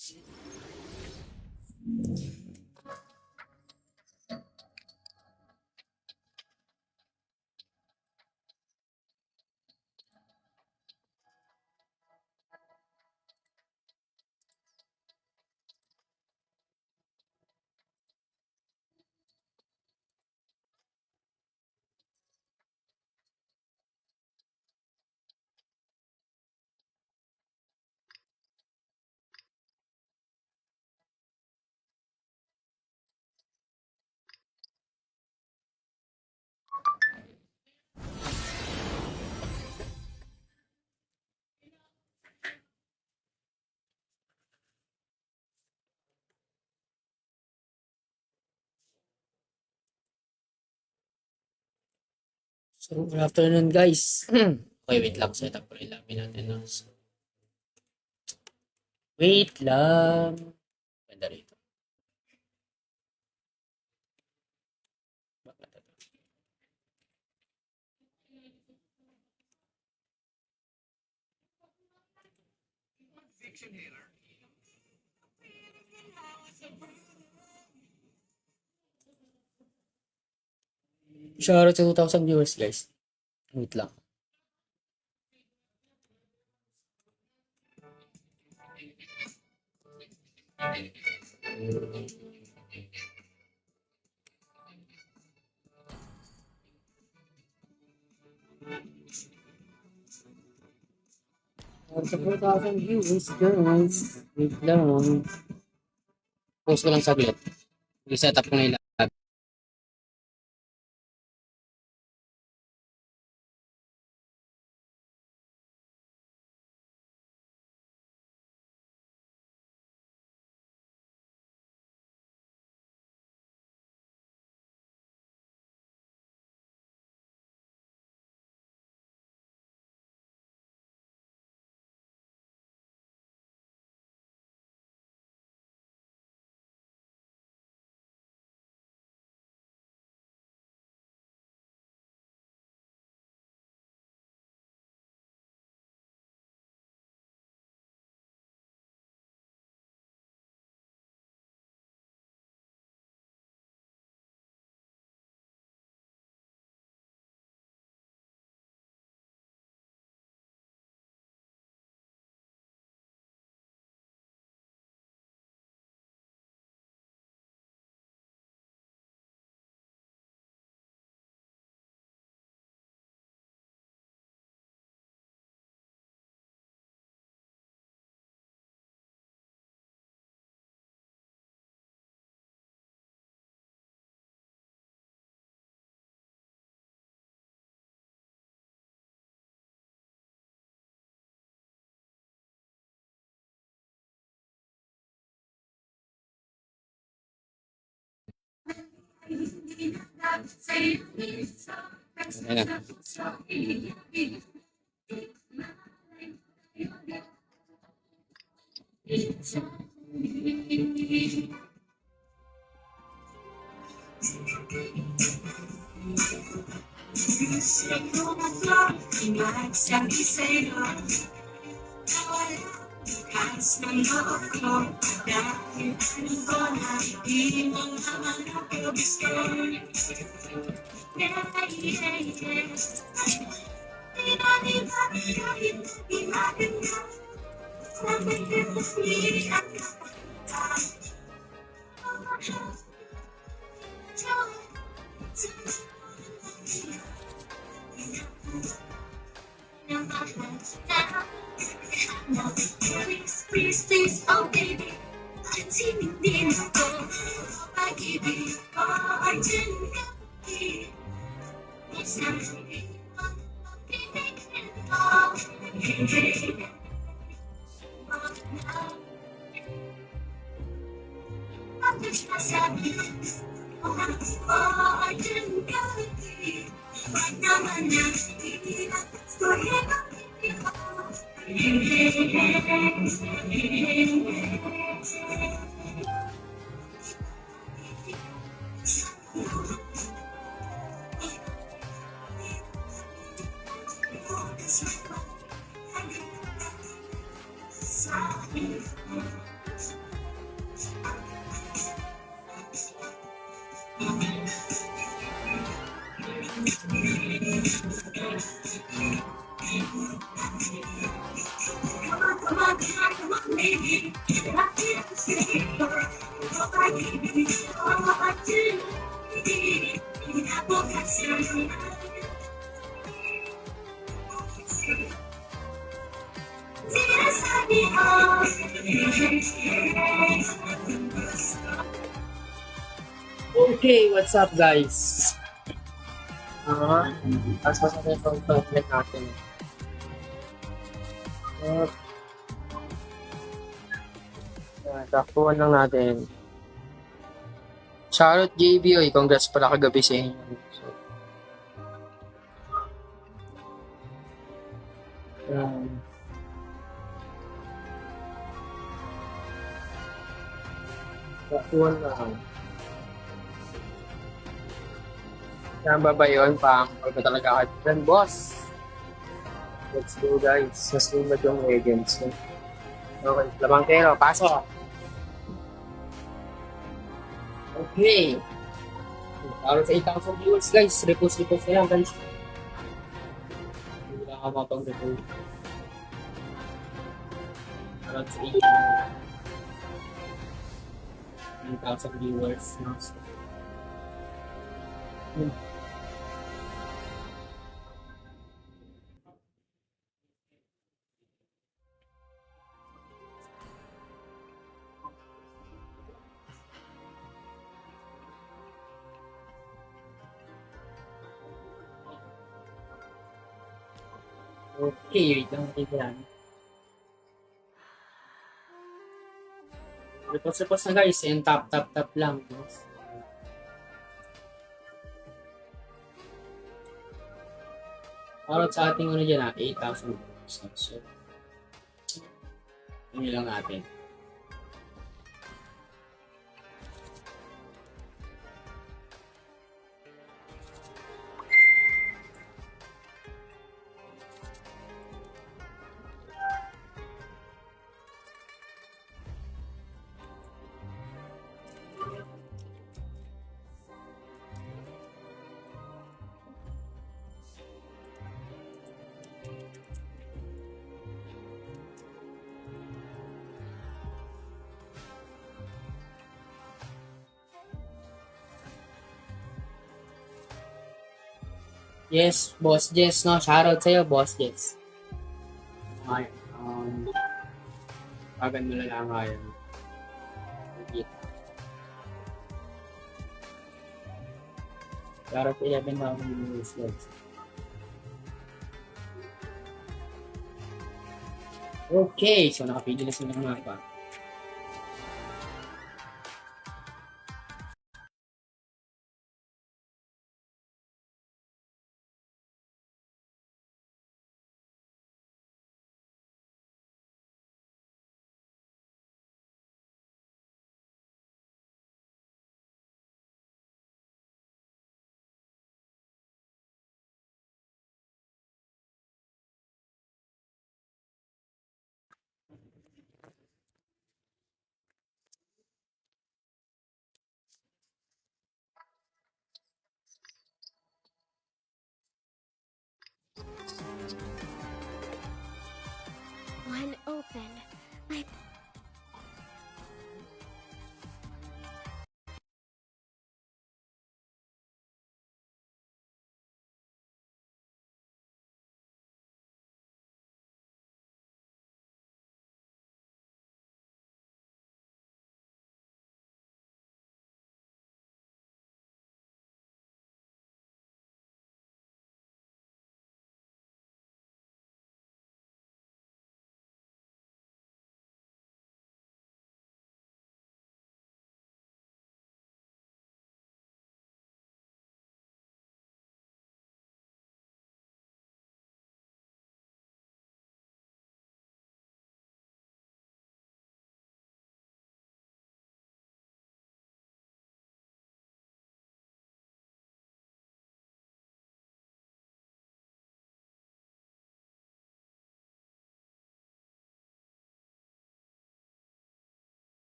So, good afternoon guys. Okay, wait lang. Set up ko yung lamin natin. No? Wait lang. Ganda rito. Shoutout sa 2,000 viewers guys. Wait lang. Sa 4,000 viewers guys. Wait lang. Post ko lang saglit. I-set up ko na yung lahat. Ayan na. Please, oh baby, at hindi ako pag-ibig ko ay tinigay. Isang pinigin ko, hindi bakit masabi ko ay tinigay. Wag naman na iiyak, tuloy ang hindi ko. Come on, baby. I feel the same. Oh, I need you. Oh, I do. Okay, what's up guys? Tapos masaya itong topic natin. Takbuhan lang natin. Shoutout JB, oy, congrats pala kagabi sa inyo. So, takbuhan lang. Tama ba yun? Pang-call ka talaga kahit friend, boss. Let's go guys. Mas lumad yung legends. Okay, lamang kero, pasok. Okay. Para sa 8,000 viewers guys, repost na lang guys. Hindi lang ako mapag-repost. Para sa 8,000 viewers. Okay, wait lang natin yan. Repost na guys, and tap lang. Para sa ating ano dyan 8,000 viewers. So, yun lang natin. Yes, Boss Jess, no? Shoutout sa'yo, Boss Jess. Okay, pagan mo na lang ngayon. Shoutout 11,000 viewers guys. Okay, so nakapili na sila ng mapa.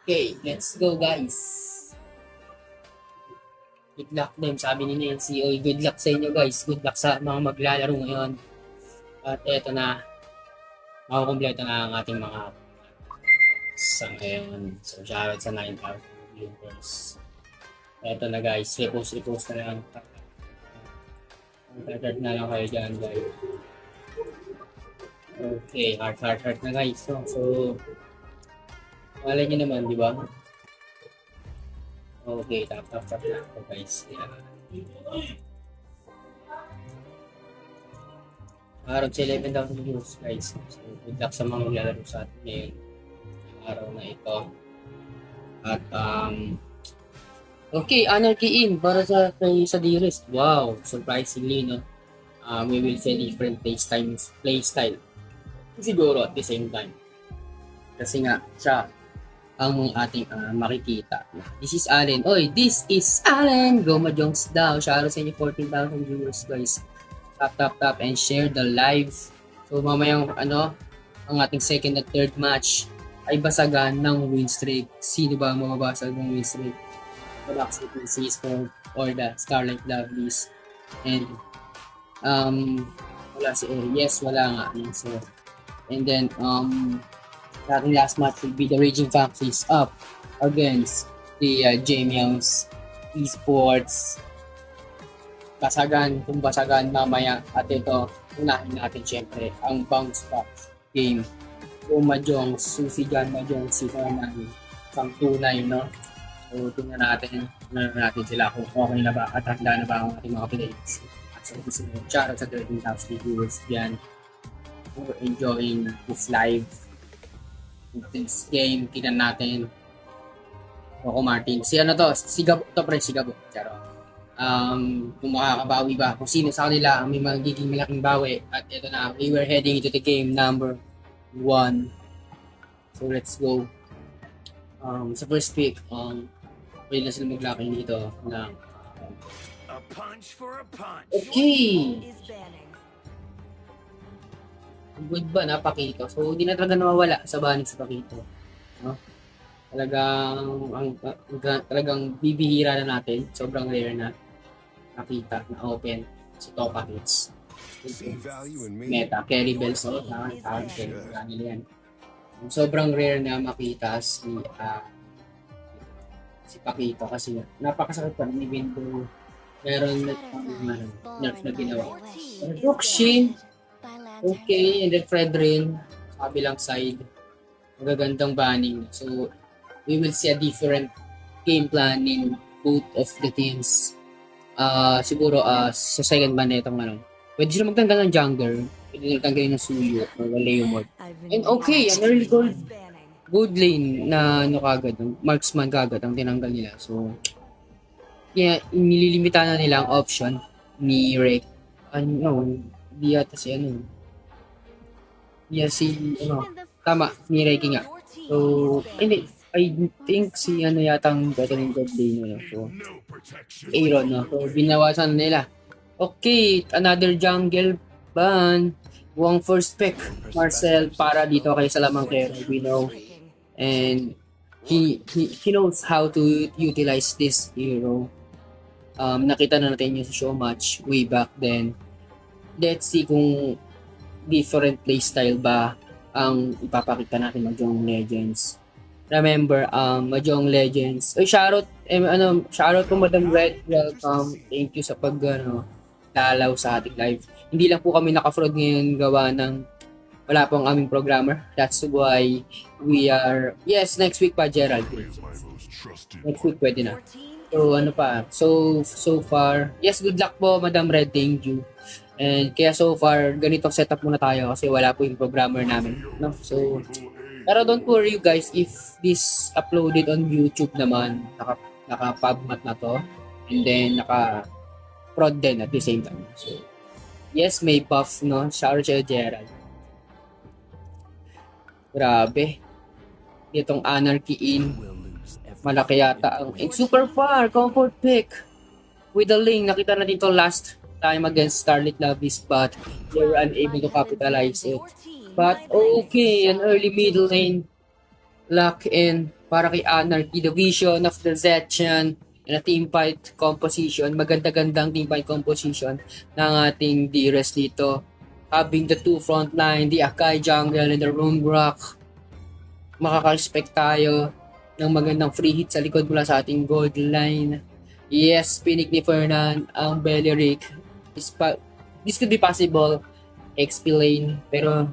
Okay, let's go guys. Good luck din, sabi ni Nancy. Oy, good luck sa inyo guys. Good luck sa mga maglalaro ngayon. At eto na, makukumpleto na ang ating mga sa ngayon. So, shoutout sa 9,000 viewers. Eto na guys, repost na lang. Mag-start na lang kayo dyan guys. Okay, heart na guys. So, malay nyo naman, di ba? Okay, tap lang po guys. Yeah. Araw sa 11,000 views guys. So, good luck sa mga maglalaro sa atin ngayon. Araw na ito. At, okay, Anarchy In para sa Dearest. Wow, surprisingly, no? We will see different play style. Siguro at the same time. Kasi nga, siya ang ating makikita. This is Allen. Oy, this is Allen! Go Majongs daw. Shoutout sa inyo 14,000 viewers guys. Tap and share the live. So mamayang ang ating second at third match ay basagan ng win streak. Sino ba ang mababasag ng win streak? The Black City Seasport or the Starlight Lovelies. And wala si Eri. Yes, wala nga. So, and then the ating last match will be the Raging Foxes up against the Jamios Esports. Basagan mamaya. At ito, unahin natin syempre ang bounce back game. Mahjong, Susi Jan Mahjong, si Hernan, pang tunay, no? So, tingnan natin sila kung okay na ba at handa na ba ang ating mga players. At sa shoutout sa 13,000 viewers dyan for enjoying this live. This game, tingnan natin. Coco Martin. Si Sigabo to pre, Sigabo. Charo. Kung makakabawi ba, kung sino sa kanila ang may magiging malaking bawi. At ito na, we were heading into the game number 1. So let's go. Sa first pick, pwede na sila maglaki dito ng okay. Good ba na Pakito? So hindi na talaga nawawala sa banig si Pakito. No? Talagang bibihira na natin. Sobrang rare na nakita na open si Topa Hits. Meta, Kerry Bells, yan. Sobrang rare na makita si Pakito kasi napakasakit pa rin even though meron nerf na ginawa. Rukshin, okay, and then Fredrin sa kabilang side, magagandang banning. So we will see a different game plan in both of the teams. Siguro sa second ban na itong pwede sila magtanggal ng jungler, pwede nila tanggalin ng Suyo or Leomord. And okay, an early good lane na kagad, marksman kagad ang tinanggal nila. So yeah, nililimita na nila ang option ni Rek. Di yata si tama, ni Rek nga. So, hindi, I think si yatang better ng god lane So, Aaron, no? So, binawasan nila. Okay, another jungle ban. Buwang first pick, Marcel, para dito kay Salamangkero, we know. And he knows how to utilize this hero. Nakita na natin yung sa show match way back then. Let's see kung different playstyle ba ang ipapakita natin Mahjong Legends. Remember, Mahjong Legends. Shoutout po Madam Red. Welcome. Thank you sa dalaw sa ating live. Hindi lang po kami naka-fraud ngayon gawa ng wala pong aming programmer. That's why we are... Yes, next week pa, Gerald. Next week pwede na. So, so far... Yes, good luck po, Madam Red. Thank you. And kaya so far, ganitong setup muna tayo kasi wala po yung programmer namin. No? So, pero don't worry you guys if this uploaded on YouTube naman, naka-pubmat na to. And then, naka-prod din at the same time. So, yes, may buff, no? Shout out to Gerald. Grabe. Itong Anarchy In. Malaki yata ang super far. Comfort pick. With the link. Nakita natin ito last time against Starlight Lovies but they were unable to capitalize it. But okay. An early middle lane. Lock in. para kay Anarchy, the vision of the Zetchan, and a team fight composition, maganda-gandang team fight composition ng ating Dearest dito. Having the two front line, the Akai Jungle and the Roomrock, makaka-expect tayo ng magandang free hit sa likod mula sa ating gold line. Yes, pinik ni Fernan ang Belleric. This could be possible, XP lane, pero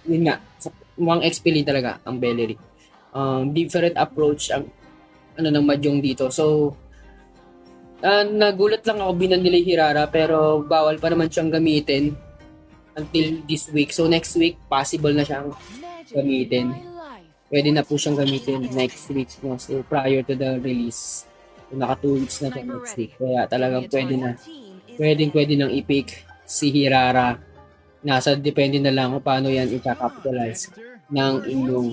yun nga, mukhang XP lane talaga ang Belleric. Different approach ang ng Mahjong dito. So, nagulat lang ako binan nila yung Hirara, pero bawal pa naman siyang gamitin until this week. So, next week, possible na siyang gamitin. Pwede na po siyang gamitin next week. No? So, prior to the release. So, naka 2 weeks na siya next week. Kaya talagang pwede na. Pwede nang i-pick si Hirara. Depende na lang kung paano yan i-capitalize ng inyong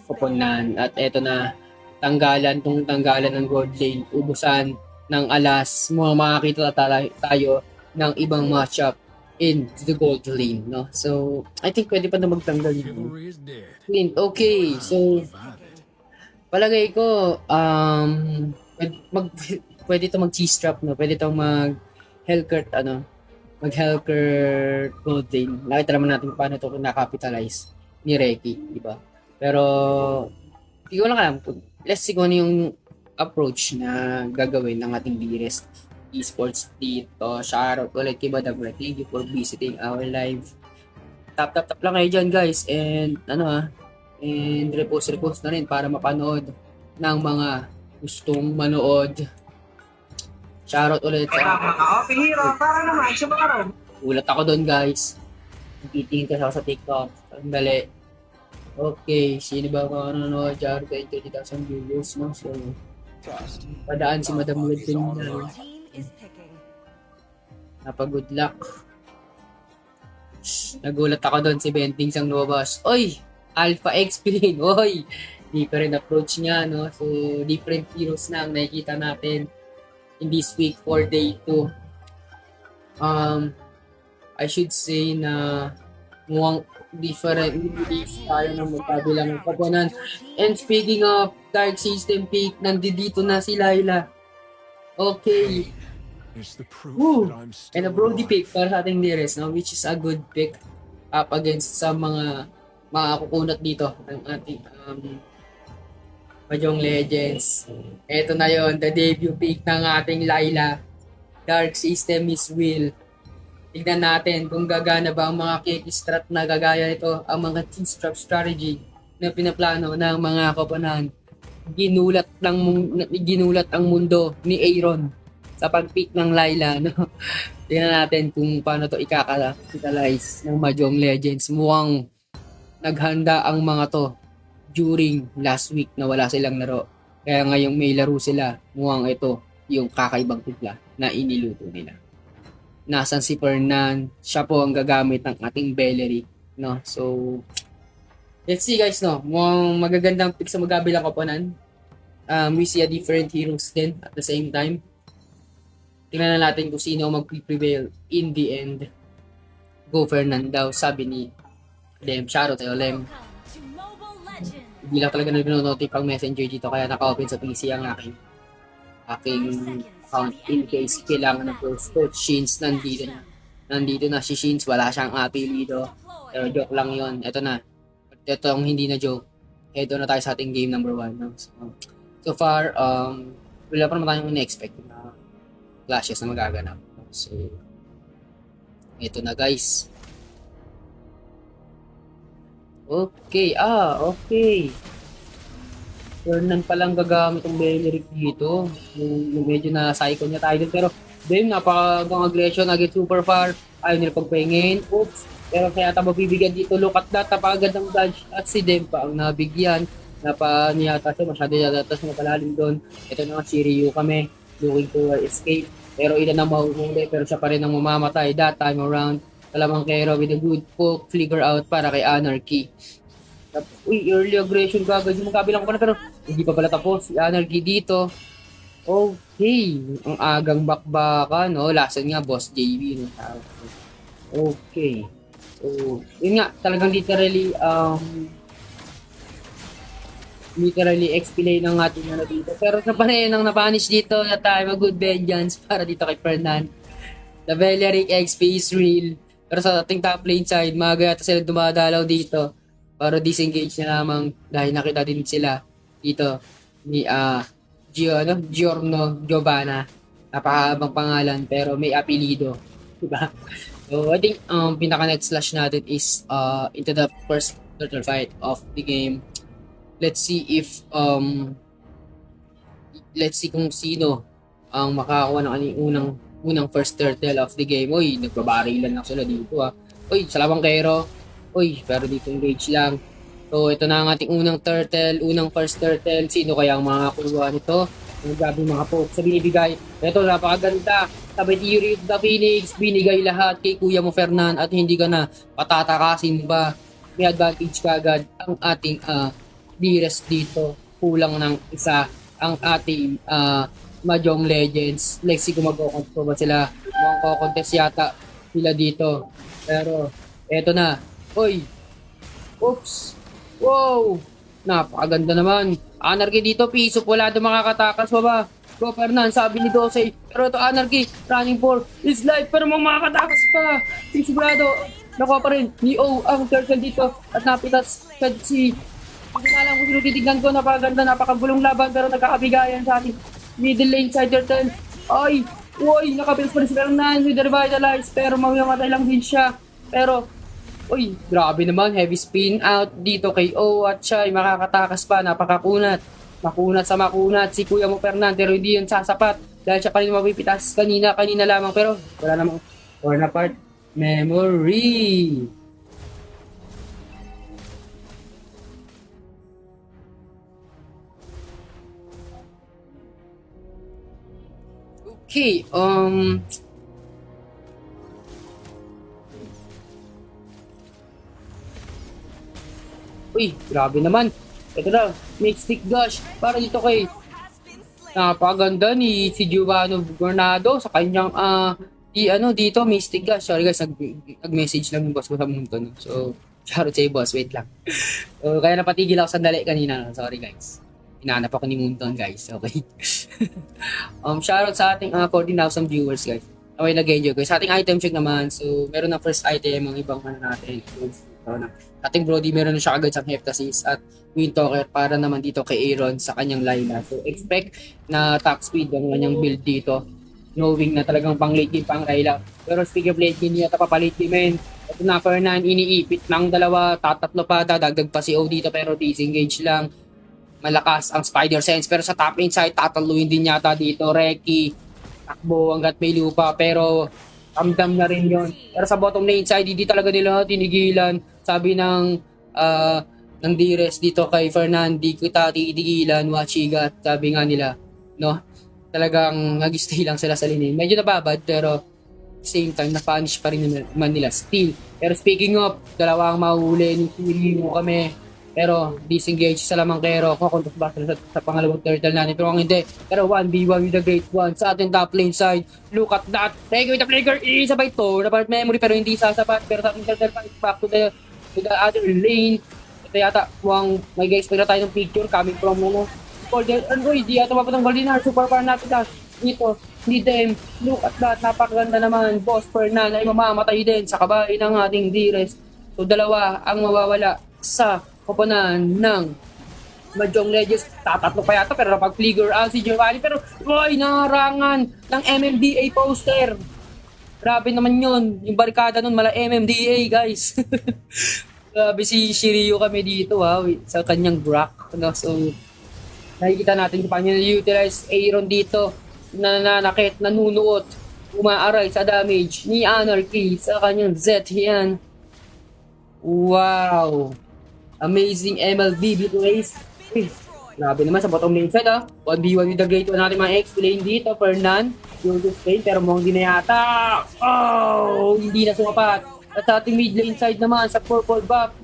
koponan. At eto na, tanggalan ng gold lane, ubusan ng alas. Makakita tayo ng ibang matchup in the gold lane, no? So, I think pwede pa na magtanggal yun. Okay, so palagay ko pwede ito mag G-strap, no? Pwede itong mag-Hellcurt mag-Hellcurt gold lane. Nakita naman natin paano ito na-capitalize ni Reki, di ba? Pero hindi ko lang alam. Let's see kung ano yung approach na gagawin ng ating Dearest Esports dito. Shoutout ulit kay Madam Red. Thank you for visiting our live. Tap lang kayo dyan, guys. And and repost na rin para mapanood ng mga gustong manood. Shoutout ulit sa ulat ako doon, guys. Titingin ka sa TikTok. Sandali. Okay, sino ba mga nanonood? Jaro 20,000 views, no? So, padaan si Madam Red din na. Good luck. Nagulat ako doon si Bentings ang lumabas. Oy! Alpha X Plane! Oy! Different approach niya, no? So, different heroes na ang nakikita natin in this week for day 2. I should say na mukhang different release tayo ng magkabilang ng kapunan. And speaking of Dark System pick, nandito na si Layla. Okay. Woo! And a Brody pick para sa ating Dearest, no? Which is a good pick up against sa mga kukunat dito ng ating Mahjong Legends. Ito na yon, the debut pick ng ating Layla. Dark System is Will. Tignan natin kung gagana ba ang mga kick-strat na gagaya nito, ang mga team-strap strategy na pinaplano ng mga koponan. Ginulat ang mundo ni Aaron sa pag-pick ng Layla. No? Tignan natin kung paano to ikaka-capitalize ng Mahjong Legends. Mukhang naghanda ang mga to during last week na wala silang laro. Kaya ngayong may laro sila, mukhang ito yung kakaibang timpla na iniluto nila. Nasaan si Fernan? Siya po ang gagamit ng ating Belleric, no? So, let's see, guys, no? Mukhang magagandang pick sa magabilang koponan. We see a different heroes din at the same time. Tingnan na natin kung sino mag-prevail in the end. Go Fernan daw, sabi ni Lem. Shoutout tayo, Lem. Hindi lang talaga nag-notify ang messenger dito, kaya naka-open sa PC ang aking account in case kailangan ng first coach. Shins nandito na si Shins, wala siyang apelido, pero joke lang yon. Ito ang hindi na joke. Ito na tayo sa ating game number 1, no? So far wala pa naman tayong in-expect na clashes na magaganap. So ito na, guys. Okay, okay. Fernan palang gagamit ang Belleric dito. Yung medyo na cycle niya tayo dun. Pero, Bem, napakang aggression, agad super far. Ayaw nila pagpahingin. Oops. Pero kaya ata mabibigyan dito. Look at that. Napakagad ng dodge. At si Dem pa ang nabigyan. Niyata siya. Masyado yata siya napalalim doon. Ito na nga si Ryu kami. Looking to escape. Pero ilan na mahuhuli. Pero siya pa rin ang mamamatay. That time around. Kalamang Kero with a good poke. Flicker out para kay Anarchy. Uy, early aggression kagad yung magkabilang ko na, pero hindi pa pala tapos. Si Anarchy dito. Okay. Ang agang bakbakan. No? Lasan nga, Boss JB. No? Okay. So, yun nga. Talagang literally, literally XP lane ng ating ano dito. Pero sa pa rin ang napanish dito na tayo mag-good vengeance para dito kay Fernan. The Beleric XP is real. Pero sa ating top lane side, maaga yata sila dumadalaw dito para disengage na lamang dahil nakita din sila dito ni Giorno Giovanna. Napakahabang pangalan pero may apelido. Diba? So I think pinaka next slash natin is into the first turtle fight of the game. Let's see kung sino ang makakakuha ng unang first turtle of the game. Uy, nagbabarilan lang sila dito Uy, sa labangkero. Uy, pero dito engage lang. So, ito na ang ating unang first turtle. Sino kaya ang makakuha nito? Ang grabe mga pokes sa binibigay. Ito, napakaganda. Sabay Theory of the Phoenix, binigay lahat kay Kuya mo Fernan at hindi ka na patatakasin ba. May advantage ka agad ang ating Dires dito. Kulang ng isa ang ating Mahjong Legends. Lexi kung mag-o-contest ba sila. Mag-o-contest yata sila dito. Pero, eto na. Uy! Oops! Wow! Napakaganda naman. Anarchy dito, piso. Wala doon makakatakas pa ba? Go Fernan, sabi ni Dosey. Pero ito Anarchy, running for his life. Pero makakatakas pa. Sigurado. Nakuha pa rin ni O ang turtle dito. At napitas si... Hindi na alam kung sino titignan ko. Napakaganda, napakagulong laban. Pero nagkakabigayan sa ating middle lane side turtle. Ay! Uy! Nakabilas pa rin si Fernan with the revitalize. Pero mamamatay lang din siya. Pero uy, grabe naman, heavy spin out dito kay O at siya ay makakatakas pa, napakakunat. Makunat sa makunat si Kuya mo Fernan pero hindi yun sasapat dahil siya pa rin mapipitas kanina lamang pero wala namang torn apart memory. Okay, uy, grabe naman. Ito na, make stick dash para dito kay napaganda ni si Giovanni Bernardo sa kanyang dito Mystic Dash. Sorry guys, nag-message lang yung boss ko sa mundo. No? So, shoutout sa boss, wait lang. So, kaya napatigil ako sandali kanina. Sorry guys. Hinahanap ako ni Munton guys. Okay. Shoutout sa ating 14,000 viewers guys. Okay, nag-enjoy guys. Sa ating item check naman. So, meron na first item ang ibang natin. Ating Brody meron na siya agad sa Heptasis at Wind Talker para naman dito kay Aaron sa kanyang Layla. So expect na top speed ang kanyang build dito. Knowing na talagang pang late game pang Layla. Pero speaking of late game niya, papalit game men. Ito na Fernan, iniipit ng dalawa, tatatlo pa, dagdag pa si O dito pero disengage lang. Malakas ang Spider Sense pero sa top lane side, tataluin din yata dito. Reki, takbo hanggat may lupa pero ramdam na rin yon. Pero sa bottom lane side, hindi talaga nila tinigilan. Sabi ng Dires dito kay Fernan, di kita titigilan, Wachiga. Sabi nga nila, no? Talagang nag-stay lang sila sa lane. Medyo nababad, pero same time, na-punish pa rin naman nila. Still. Pero speaking of, dalawang mahuli ni Kiryu kami. Pero disengage sa lamangkero. Kukontos ba sa pangalawang turtle natin? Pero kung hindi. Pero 1v1 with the great one sa ating top lane side. Look at that. Thank you with the flicker. Isabay to. Napalit memory pero hindi sasapat. Pero sa ating turtle fight back to the other lane. Ito yata. May guys, pagka tayo ng picture coming from Golden. Uy, di yata mapatang Golden Heart. Super power natin guys. Dito. Ni them. Look at that. Napakaganda naman. Boss Fernan ay mamamatay din sa kabay ng ating Dires. So dalawa ang mawawala sa koponan ng Mahjong Legends. Tatatlo pa yata pero napag-fligure si Giovanni pero uy, naharangan ng MMDA poster. Grabe naman yun. Yung barikada nun mala MMDA guys. Grabe si Shiryu kami dito sa kanyang Brock. So nakikita natin kung paano utilize Aaron dito na nananakit, nanunuot, umaaray sa damage ni Anarchy sa kanyang Z yan. Wow! Amazing MLB plays. Grabe naman sa bottom lane side 1v1 with the great one natin mga X-Lane dito. Fernan, yung Spain pero mukhang hindi na yata. Oh! Hindi na sumapat. At sa ating mid lane side naman sa purple buff.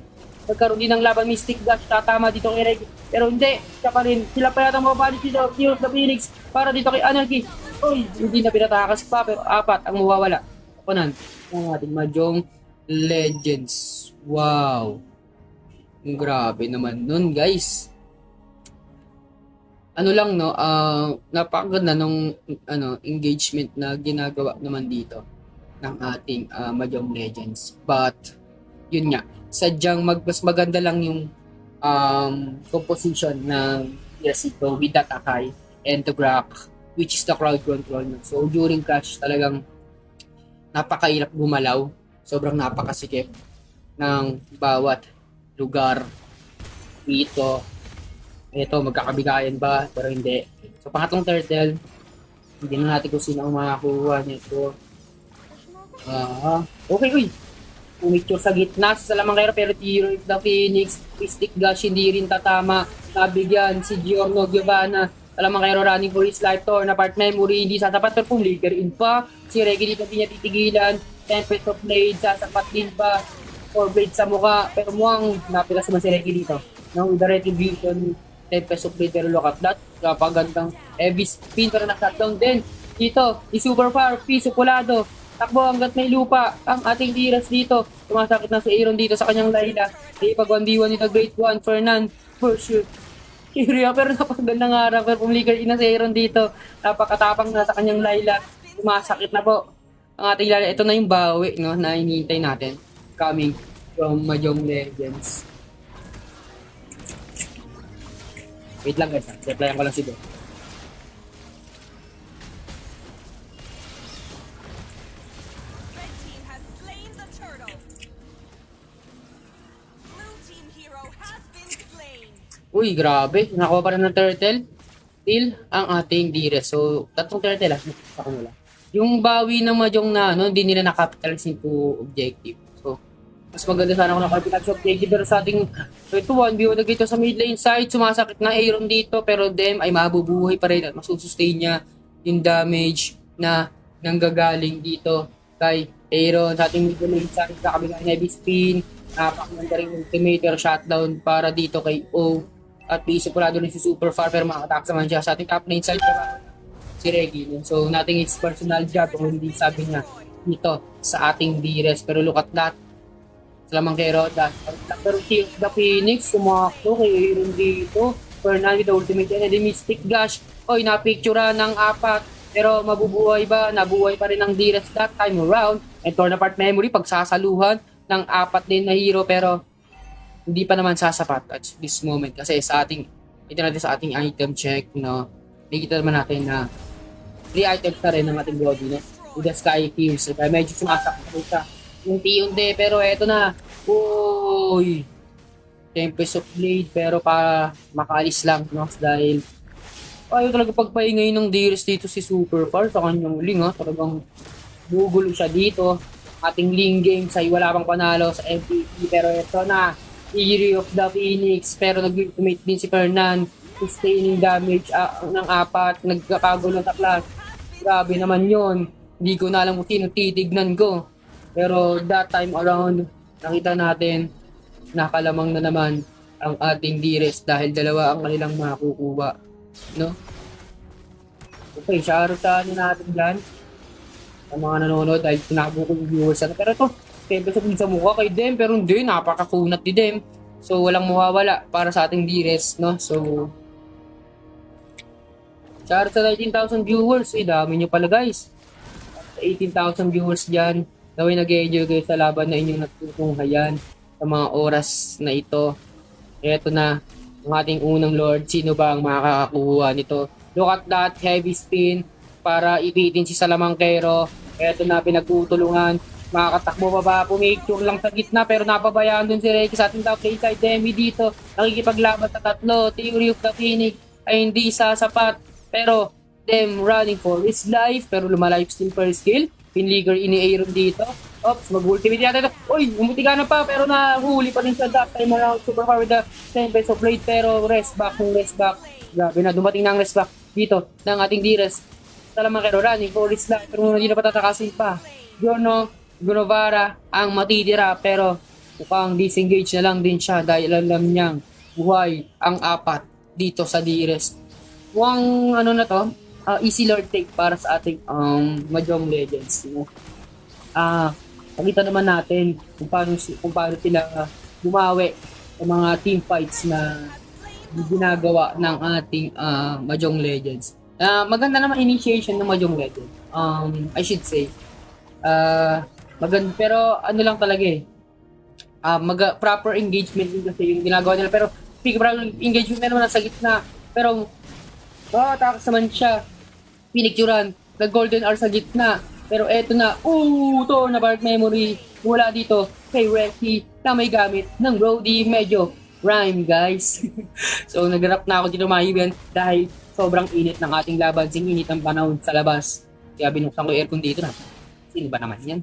Nagkaroon din ng laban Mystic Dash. Tatama dito kay Reg. Pero hindi. Siya pa rin. Sila pa yata mababalik dito. Heroes the Phoenix. Para dito kay Anarchy. Uy! Hindi na pinatakas pa. Pero 4 ang mawawala. Kapanan. Ang ating Mahjong Legends. Wow! Grabe naman nun guys. ano lang no, napakaganda nung engagement na ginagawa naman dito ng ating Mahjong Legends. But yun nga, sadyang mas maganda lang yung composition ng Yasuo with that Akai and the Brock, which is the crowd control. No? So during clash talagang napakahirap gumalaw. Sobrang napakasikip ng bawat lugar dito. Ito, magkakabigayan ba? Pero hindi. So pangatlong turtle, hindi na natin kung sino ang makakuha nito. Okay, uy. Pumicture sa gitna sa Salamangero pero Tiro of the Phoenix, Stick Gash hindi rin tatama. Nabigyan si Giorno Giovanna. Salamangero running for his life to na part memory hindi sasapat pero flicker in pa. Si Reggie dito hindi niya titigilan. Tempest of Blade sasapat din pa. 4 blade sa mukha pero mukhang napilas naman si Reggie dito. No, with the retribution Tempest of Blade pero look at that. Kapagandang heavy spin pero na-shutdown din. Dito, si Super Far, Piso Pulado. Takbo hanggat may lupa ang ating Diras dito. Tumasakit na si Aaron dito sa kanyang Layla. Ay pag 1v1 ni The Great One, Fernan, for sure. Kyria pero napakagandang araw. Pero pumilikar na si Aaron dito. Napakatapang na sa kanyang Layla. Tumasakit na po ang ating Layla. Ito na yung bawi no, na hinihintay natin. Coming from Mahjong Legends. Wait lang guys. Replyan ko lang si Bo. Uy, grabe. Nakuha pa rin ng turtle. Still, ang ating Dires. So, tatlong turtle Ako nila. Yung bawi ng Mahjong na, hindi nila na-capitalize into objective. So, mas maganda sana kung na-capitalize objective. Pero sa ating 1v1 dito sa mid lane side, sumasakit na Aaron dito. Pero Dem ay mabubuhay pa rin at masusustain niya yung damage na nanggagaling dito kay Aaron. Sa ating mid lane side, kakabilang heavy spin. Napakaganda rin ultimate pero shutdown para dito kay O. At piso pula doon si Super Far pero makakatak naman siya sa ating top lane side si Reggie. So nothing is personal job kung hindi sabi niya dito sa ating Dires. Pero look at that. Salamangero pero the Phoenix sumakto kay Aaron dito. Fernand with the ultimate and the Mystic Gash. Oy, napictura ng 4 pero mabubuhay ba? Nabuhay pa rin ang Dires that time around. And torn apart memory pagsasaluhan ng 4 din na hero pero hindi pa naman sasapat at this moment kasi sa ating ito natin sa ating item check no, nakikita naman natin na 3 items na rin ng ating body no, with the Sky Fuse kaya medyo sumasakit sa yung T-Unde pero eto na, uy Tempest of Blade pero pa makaalis lang no, dahil ayaw talaga pagpaingay ng Dires dito si Super Far sa kanyang ling talagang gugulo siya dito. Ating Ling Games ay wala pang panalo sa MVP pero ito na Eerie of the Phoenix pero nag-ultimate din si Fernan, sustaining damage ng 4, nagkakagulo ng taklas. Grabe naman yon, hindi ko na alam kung sino titignan ko pero that time around nakita natin nakalamang na naman ang ating Dires dahil dalawa ang kanilang makukuha no. Okay, shoutout natin dyan sa mga nanonood dahil tinabo ko yung viewers pero ito siyempre sa mukha kay Dem pero hindi, napakakunat ni Dem. So walang mawawala para sa ating Dires no. So shout sa 19,000 viewers, dami nyo pala guys. 18,000 viewers dyan. Naway nag-enjoy kayo sa laban na inyong natutunghayan sa mga oras na ito. Eto na ang ating unang Lord. Sino ba ang makakakuha nito? Look at that heavy spin para ipitin si Salamangero. Eto na pinagtutulungan. Makakatakbo pa ba? Pumicture lang sa gitna pero napabayaan dun si Reiki sa ating top lane side. Demi dito nakikipaglaban sa tatlo. Theory of the Phoenix ay hindi sasapat pero Dem running for his life pero lumalife steal per skill. Pinliger ini Aaron dito. Ops, mag-ultimate yata ito. Uy, umutika na pa pero nahuli pa rin sa that time around. Super power with the Tempest of Blade pero rest back. Grabe na, dumating na ang rest back dito ng ating Dires. Salamangero running for his life pero hindi na patatakasin pa. Giorno Gunovara ang matitira pero mukhang disengage na lang din siya dahil alam niyang buhay ang 4 dito sa Dires. Mukhang na to, easy lord take para sa ating Mahjong Legends. Pakita naman natin kung paano sila bumawi sa mga team fights na ginagawa ng ating Mahjong Legends. Maganda naman initiation ng Mahjong Legends. I should say. Maganda, pero ano lang talaga eh. Proper engagement din kasi yung ginagawa nila. Pero proper engagement naman nasa gitna. Pero takas naman siya. Pinicturan. Nag-golden hour sa gitna. Pero eto na. To na part memory. Wala dito kay Reki na may gamit ng Brody. Medyo rhyme, guys. So, nag-rap na ako dito mga kaibigan dahil sobrang init ng ating laban. Init ang panahon sa labas. Kaya binuksan ko yung aircon dito na. Sino ba naman yan?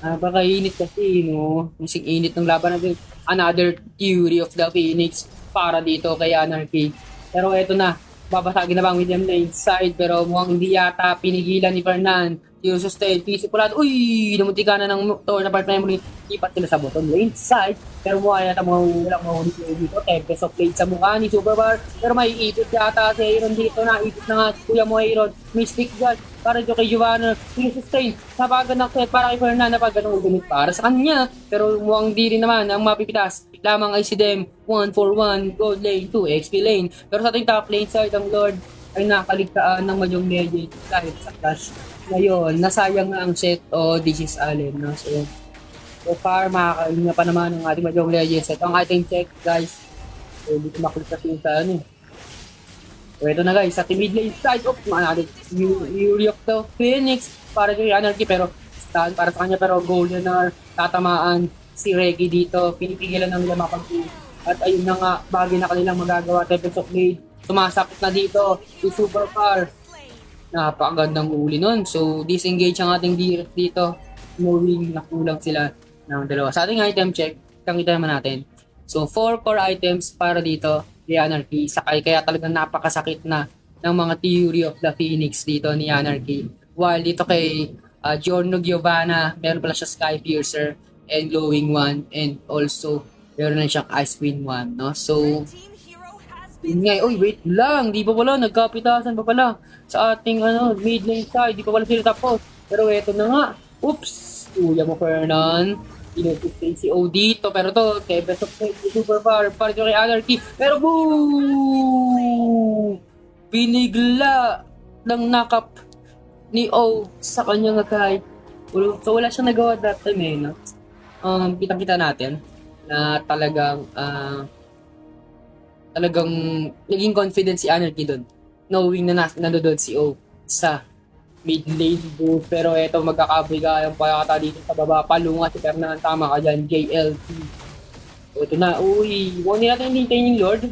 Baka init kasi, no? Yung init ng laban natin. Another Theory of the Phoenix para dito kay Anarchy. Pero eto na, babasagin na ba ang medium lane side pero mukhang hindi yata pinigilan ni Fernan. Yung sustain, pisipulado. Uy! Namunti ka na ng tour na part memory. Ipat sila sa bottom lane side. Pero mukha yata walang mahuli dito. Tempest of Blade sa mukha ni Superbar. Pero may ipit yata si Aaron dito na. Ipit na nga kuya mo Aaron. Mystic God. Para dito kay Giovanna. Yung sustain. Sa pagod ng set para kay Fernan na pag ganun ulit para sa kanya. Pero mukhang di rin naman ang mapipitas. Lamang ay si Dem. 1-4-1. Gold lane 2. XP lane. Pero sa ating top lane side ang Lord ay nakaligtaan ng Mahjong Legends dahil sa clash. Ngayon, nasayang na ang set o this is Allen. No? So far, makakain na pa naman ang ating Mahjong Legends. Ito ang ating check, guys. So, dito makulit kasi yung sa ano. So, ito na guys, sa mid lane side, natin Fury of the Phoenix para kay Anarchy, pero stand para sa kanya, pero golden na tatamaan si Reggie dito. Pinipigilan na nila mapag-2. At ayun na nga, bagay na kanilang magagawa. Tempest of Blade, sumasakit na dito. Si Supercar. Napakagandang uli nun. So, disengage ang ating DRF dito. Knowing na kulang sila ng dalawa. Sa ating item check, kita naman natin. So, 4 core items para dito kay Anarchy. Sakay, kaya talagang napakasakit na ng mga Theory of the Phoenix dito ni Anarchy. While dito kay Giorno Giovanna, meron pala siya Sky Piercer and Glowing One. And also, meron na siyang Ice Queen One. No? So, wait lang, di pa pala, nagkapitasan pa pala sa ating mid lane side, di pa pala sila tapos. Pero eto na nga, kuya mo Fernan, inutusin si O dito, pero to, Tempest of Fate, super far, para kay Anarchy, pero boom! Binigla ng nakap ni O sa kanyang kay. So wala siyang nagawa that time eh, no? Kitang-kita natin na talagang naging confident si Anarchy doon. Knowing na nandoon si O sa mid lane booth. Pero eto magkakabigayan pa yata dito sa baba. Palunga si Fernan. Tama ka dyan. JLT. So ito na. Huwag nila natin hintayin yung Lord.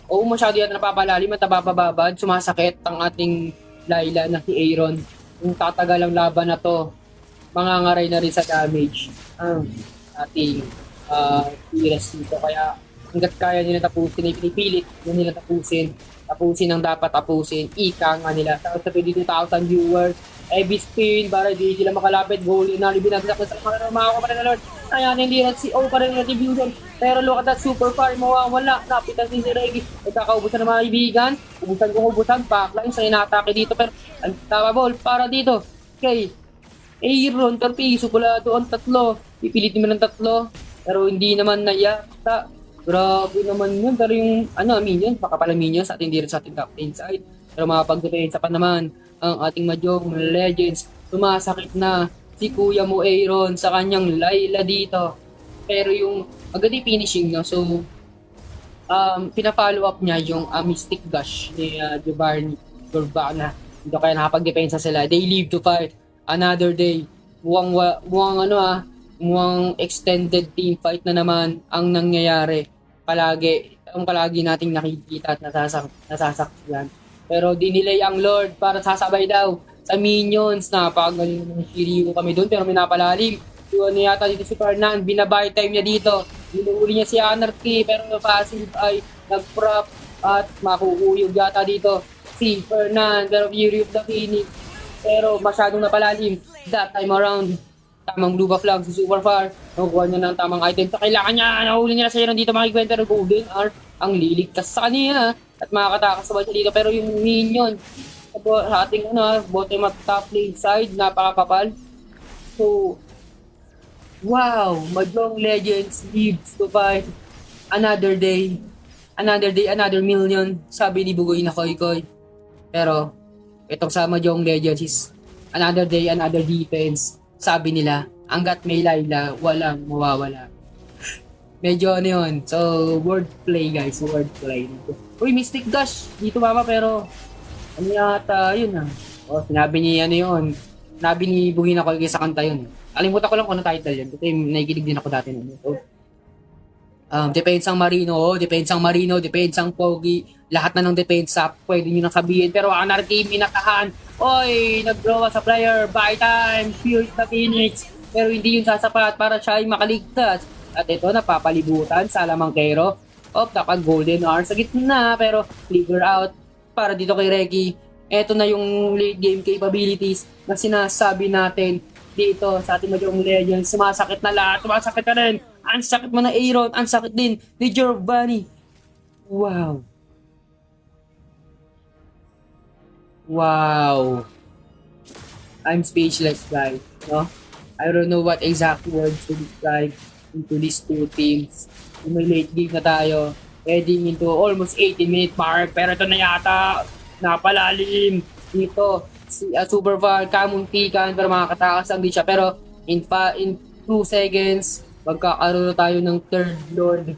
Masyado yata napapalalim at napapababad. Sumasakit ang ating Layla na si Aaron. Kung tatagal ang laban na to, mangangaray na rin sa damage ang ating Tiras dito. Kaya hanggat kaya nila tapusin ay pinipilit nila tapusin ang dapat tapusin, ika nga nila sa 22,000 viewers, every spin para di sila makalapit, goal na binagsak na sa mga ko pa rin na Lord. Ayan, hindi na si O pa rin na division, pero look at that, super far, mawawala, napitan si Reggie, nagkakaubusan ng mga ibigan, ubusan, backline sa inatake dito, pero ang tama ball para dito, kay Aaron, Tarpiso, pula doon, tatlo, pipilitin mo ng tatlo, pero hindi naman nayata. Grabe naman yun. Pero yung, minion, baka pala minion sa ating sa ating top lane side. Pero makapag-defensa pa naman ang ating Mahjong Legends. Sumasakit na si Kuya mo Aaron sa kanyang Layla dito. Pero yung agad finishing, no? So, pina-follow up niya yung Mystic Gush ni Giovanni Giovanna. Dito kaya nakapag-defensa sila. They live to fight another day. Mukhang extended team fight na naman ang nangyayari. Palagi nating nakikita at nasasakyan. Pero dinilay ang Lord para sasabay daw sa minions. Napakagaling ng Shiryu kami doon pero minapalalim. Yun yata dito si Fernan, binabay time niya dito. Binuuli niya si Anarchy pero passive ay nag-prop at makukuyog yata dito si Fernan. Pero Fury of the Phoenix. Pero masyadong napalalim that time around. Tamang blue buff lang si Super Far. Nakukuha niya ng tamang item sa kailangan niya. Nahuli niya sa dito mga kwenta ng Golden Art. Ang liligtas sa kanya. At makakatakas sa siya dito. Pero yung minion sa ating bottom at top lane side, napakapapal. So, wow! Mahjong Legends lives to fight another day. Another day, another million, sabi ni Bugoy na Koy Koy. Pero, itong sa Mahjong Legends is another day, another defense. Sabi nila, hanggat may Layla, walang mawawala. Medyo ano yun. So, wordplay guys, wordplay. Uy, Mystic Dash, dito mama pero ano yata yun ah. O, sinabi ni ano yun. Sinabi ni Bugoy na Koy Koy sa kanta yun. Alimutan ko lang kung ano title yun. Kasi nakikinig din ako dati nun. So, depensang Marino, depensang Pogi, lahat na ng depensa, pwede nyo nang sabihin. Pero ang team minakahan, oy, nag-draw sa player, by time, Fury the Phoenix. Pero hindi yun sasapat para siya ay makaligtas. At ito, napapalibutan sa Lamangkero. Dapat golden hour sa gitna, pero flicker out para dito kay Reki. Ito na yung late game capabilities na sinasabi natin dito sa ating Mahjong Legends. Sumasakit na lahat, sumasakit ka rin. Ang sakit mo na Aaron, ang sakit din ni Giovanni. Wow. Wow. I'm speechless, guys. No? I don't know what exact words to describe into these two teams. May late game na tayo. Heading into almost 80-minute mark. Pero ito na yata. Napalalim. Dito. Si Superfar, kamuntikan. Pero makakatakas lang din siya. Pero in 2 seconds, magkakaroon na tayo ng third lord.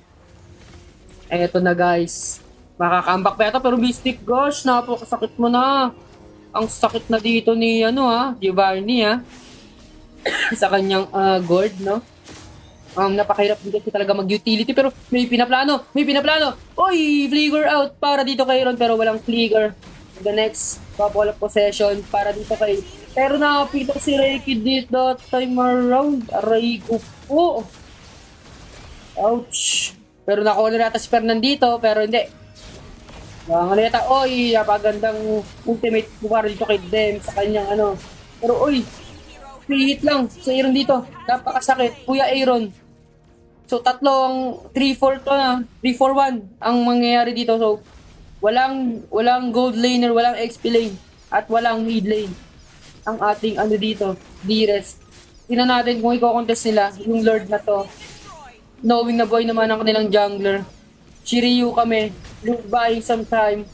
Eto na guys. Makakambak pa ito. Pero Mystic Gosh, napakasakit mo na. Ang sakit na dito ni Giovanni sa kanyang gourd, no? Napakahirap din kasi talaga mag-utility pero may pinaplano. Oy, flicker out para dito kay Ron pero walang flicker. The next couple of possession para dito kay pero nakapito si Reiki dito time around. Aray ko po. Ouch. Pero nakuha na si Fernandito pero hindi. Ang ano yata, oy, napagandang ultimate para dito kay Dem sa kanyang ano. Pero oy, free hit lang sa Aaron dito. Napakasakit. Kuya Aaron. So, tatlong 3-4 to na. 3-4-1 ang mangyayari dito. So, walang gold laner, walang XP lane, at walang mid lane. Ang ating ano dito, D-Rest. Tingnan natin kung i-contest nila yung Lord na to. Knowing na boy naman ang kanilang jungler. Shiryu kami. Look buying some time.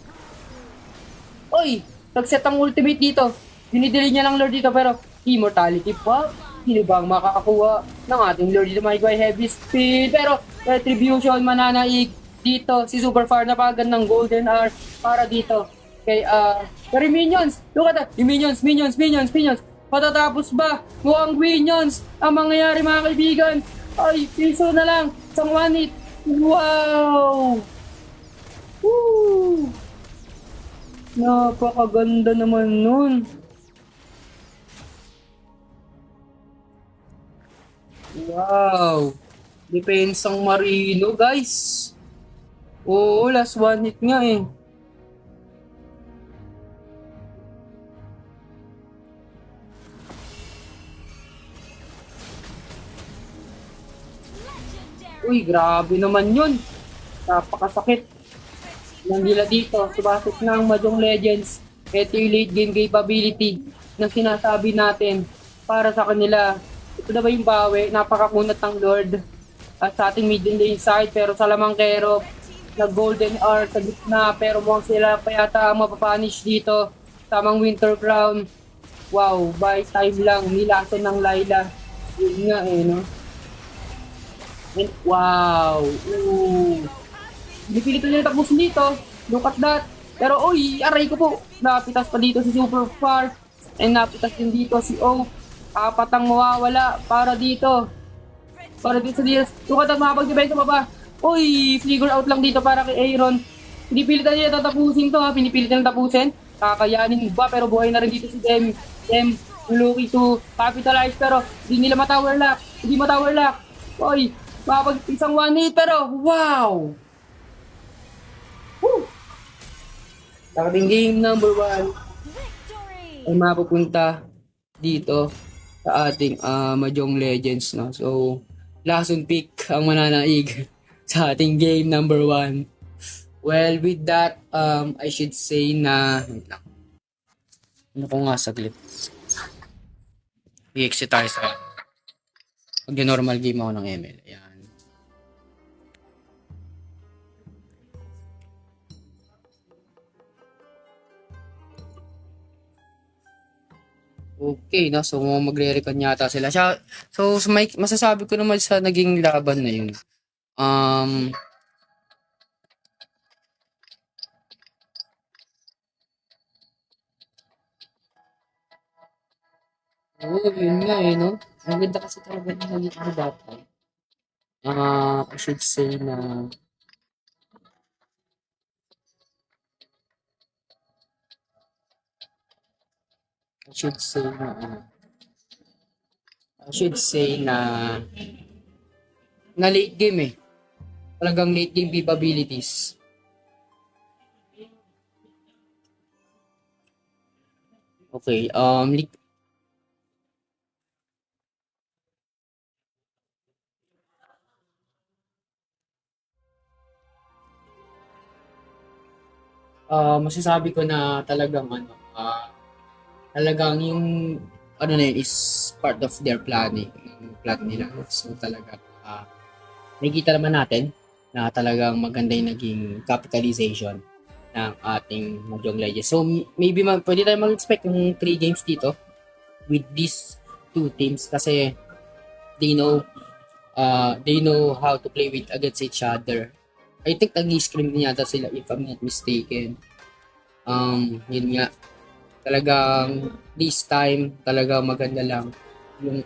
Oy! Nag-set ang ultimate dito. Dinidili niya lang Lord dito pero immortality pa. Sino ba ang makakakuha ng ating Lord dito? May heavy speed. Pero retribution mananaig dito. Si Superfar napagandang golden hour para dito. Kay pero minions. Look at that. Minions. Patatapos ba? Mukhang minions ang mangyayari mga kaibigan. Ay, piso na lang. Isang 1 hit. Wow! Woo! Napakaganda naman nun. Wow! Depensang Marino, guys. Oo, last 1 hit nga eh. Uy, grabe naman yun. Napakasakit. Nandila dito, sumasok na ang Mahjong Legends. Ito yung late game capability na sinasabi natin para sa kanila. Ito na ba yung bawi? Napakakunat ng Lord at sa ating middle lane side. Pero sa Lamangkero, nag-golden hour sa gitna. Pero mukhang sila pa yata ang mapapanish dito. Tamang Winter Crown. Wow, by time lang. Nilason ng Layla. Yun nga eh, no? And wow! Ooh! Pinipilitan niya tapusin dito. Look at that. Pero oy, aray ko po. Napitas pa dito si Superfar. And napitas din dito si Oak. Apat ang mawawala para dito. Para dito sa DS. Look at that, makapag-device sa baba. Oy, figure out lang dito para kay Aaron. Pinipilitan niya tatapusin to ha. Pinipilitan niya tapusin. Kakayanin ba? Pero buhay na rin dito si Dem. Dem looking to capitalize. Pero hindi nila matower lock. Hindi matower lock. Oy, makapag isang 1 hit. Pero wow! Woo! Ating game number 1 ay mapupunta dito sa ating Mahjong Legends, no? So, Lason pick ang mananaig sa ating game number 1. Well, with that, I should say na ano ko nga saglit. I-exit tayo sa mag-normal game ako ng ML. Ayan. Okay, no? So, magre-recon yata sila. So, may, masasabi ko naman sa naging laban na yun. Um, yun nga eh, no? Ang ganda kasi talaga ng naging ano dapat. I should say na, I should say na, I should say na late game eh. Talagang late game capabilities. Okay, masasabi ko na talagang ano, talagang yung ano na yun is part of their planning, yung plan nila. So talaga, nakikita naman natin na talagang maganda yung naging capitalization ng ating Mahjong Legends. So maybe pwede tayo mag-expect ng 3 games dito with these two teams kasi they know how to play with against each other. I think nag-scrim din yata sila if I'm not mistaken. Yun nga, talagang this time talaga maganda lang yung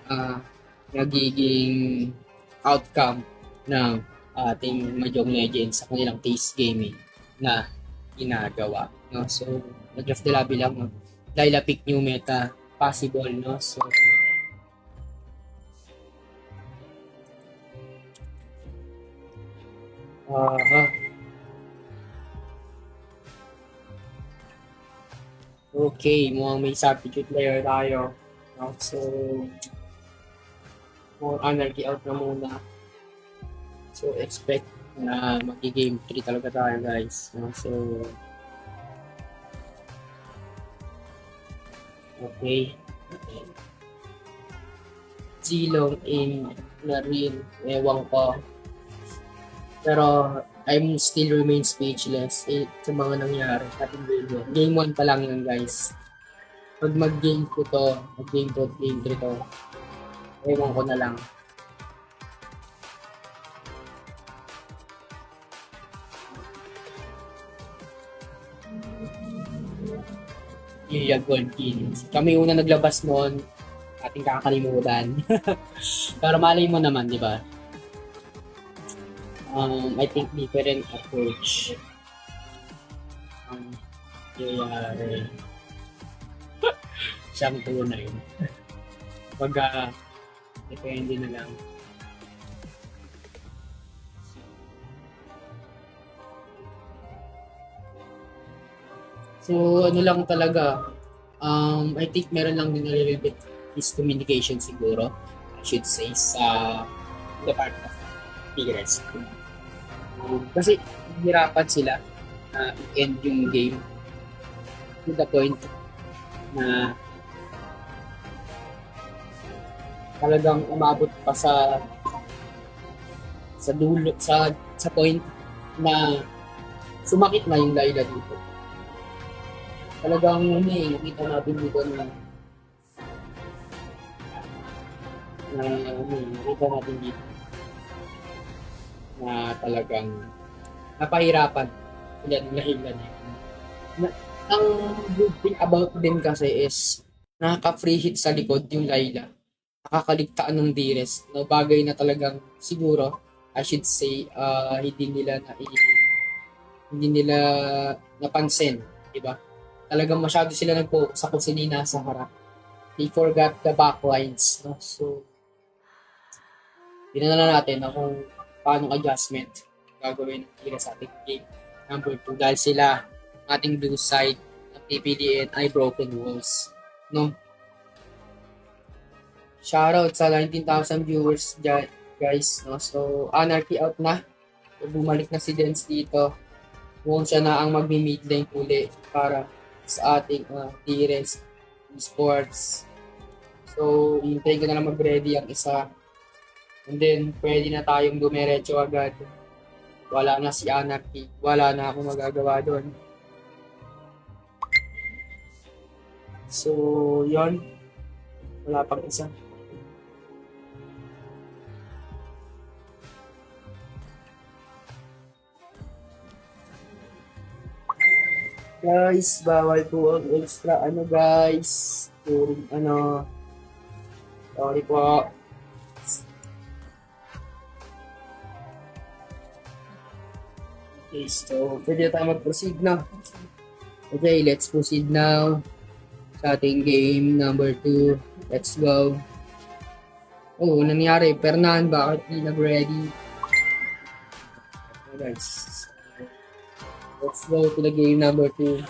nagiging outcome ng ating Mahjong Legends sa kanilang case gaming na ginagawa, no? So nag-draft nila bilang Laila pick new meta possible, no? So uh, okay, mukhang may substitute player tayo, no? So more anarchy out na muna. So, expect na mag-game 3 talaga tayo, guys. No? So, okay. Zilong in na rin, ewan ko. Pero, I'm still remain speechless sa mga nangyari sa ating game 1. Game 1 pa lang yun, guys. Pag mag-game ko to, mag-game 2, game 3 to, ewan ko na lang. Ilya Gold Kings. Kami una naglabas noon, ating kakalimutan. Pero malay mo naman, di ba? I think different approach ang nangyayari siyang tunay. Pag depende na lang. So, ano lang talaga, I think meron lang din a little bit miscommunication siguro, I should say, sa the part of Tigres. Kasi hirapan sila na end yung game to the point na talagang umabot pa sa dulo sa point na sumakit na yung Laila dito. Talagang nakita natin dito nakita natin dito na talagang napahirapan sila ng Laila dito. Ang good thing about them kasi is nakaka-free hit sa likod yung Laila. Nakakaligtaan ng Dires. No, bagay na talagang siguro, I should say, hindi nila napansin, di ba? Talagang masyado sila nag-focus sa kung sino nasa harap. They forgot the backlines. No? So, dinala natin na kung paano adjustment gagawin ng Dires sa ating game. Number 2, dahil sila ating blue side ng PPDN ay broken walls. No? Shoutout sa 19,000 viewers guys. No? So, Anarchy out na. So, bumalik na si Dens dito. Mukhang siya na ang magmi-mid lane uli para sa ating T-Res Esports. So, hintayin ko na lang mag-ready ang isa. And then, pwede na tayong dumiretso agad. Wala na si Anarchy. Wala na akong magagawa doon. So, yon. Wala pang isa. Guys, bawal po ang extra ano guys. Turing ano. Sorry po. Okay, so pwede na tayo mag-proceed na. Okay, let's proceed now sa ating game number 2. Let's go. Oh, nangyari? Fernan, bakit hindi nag-ready? Okay, guys. Let's go to the game number 2.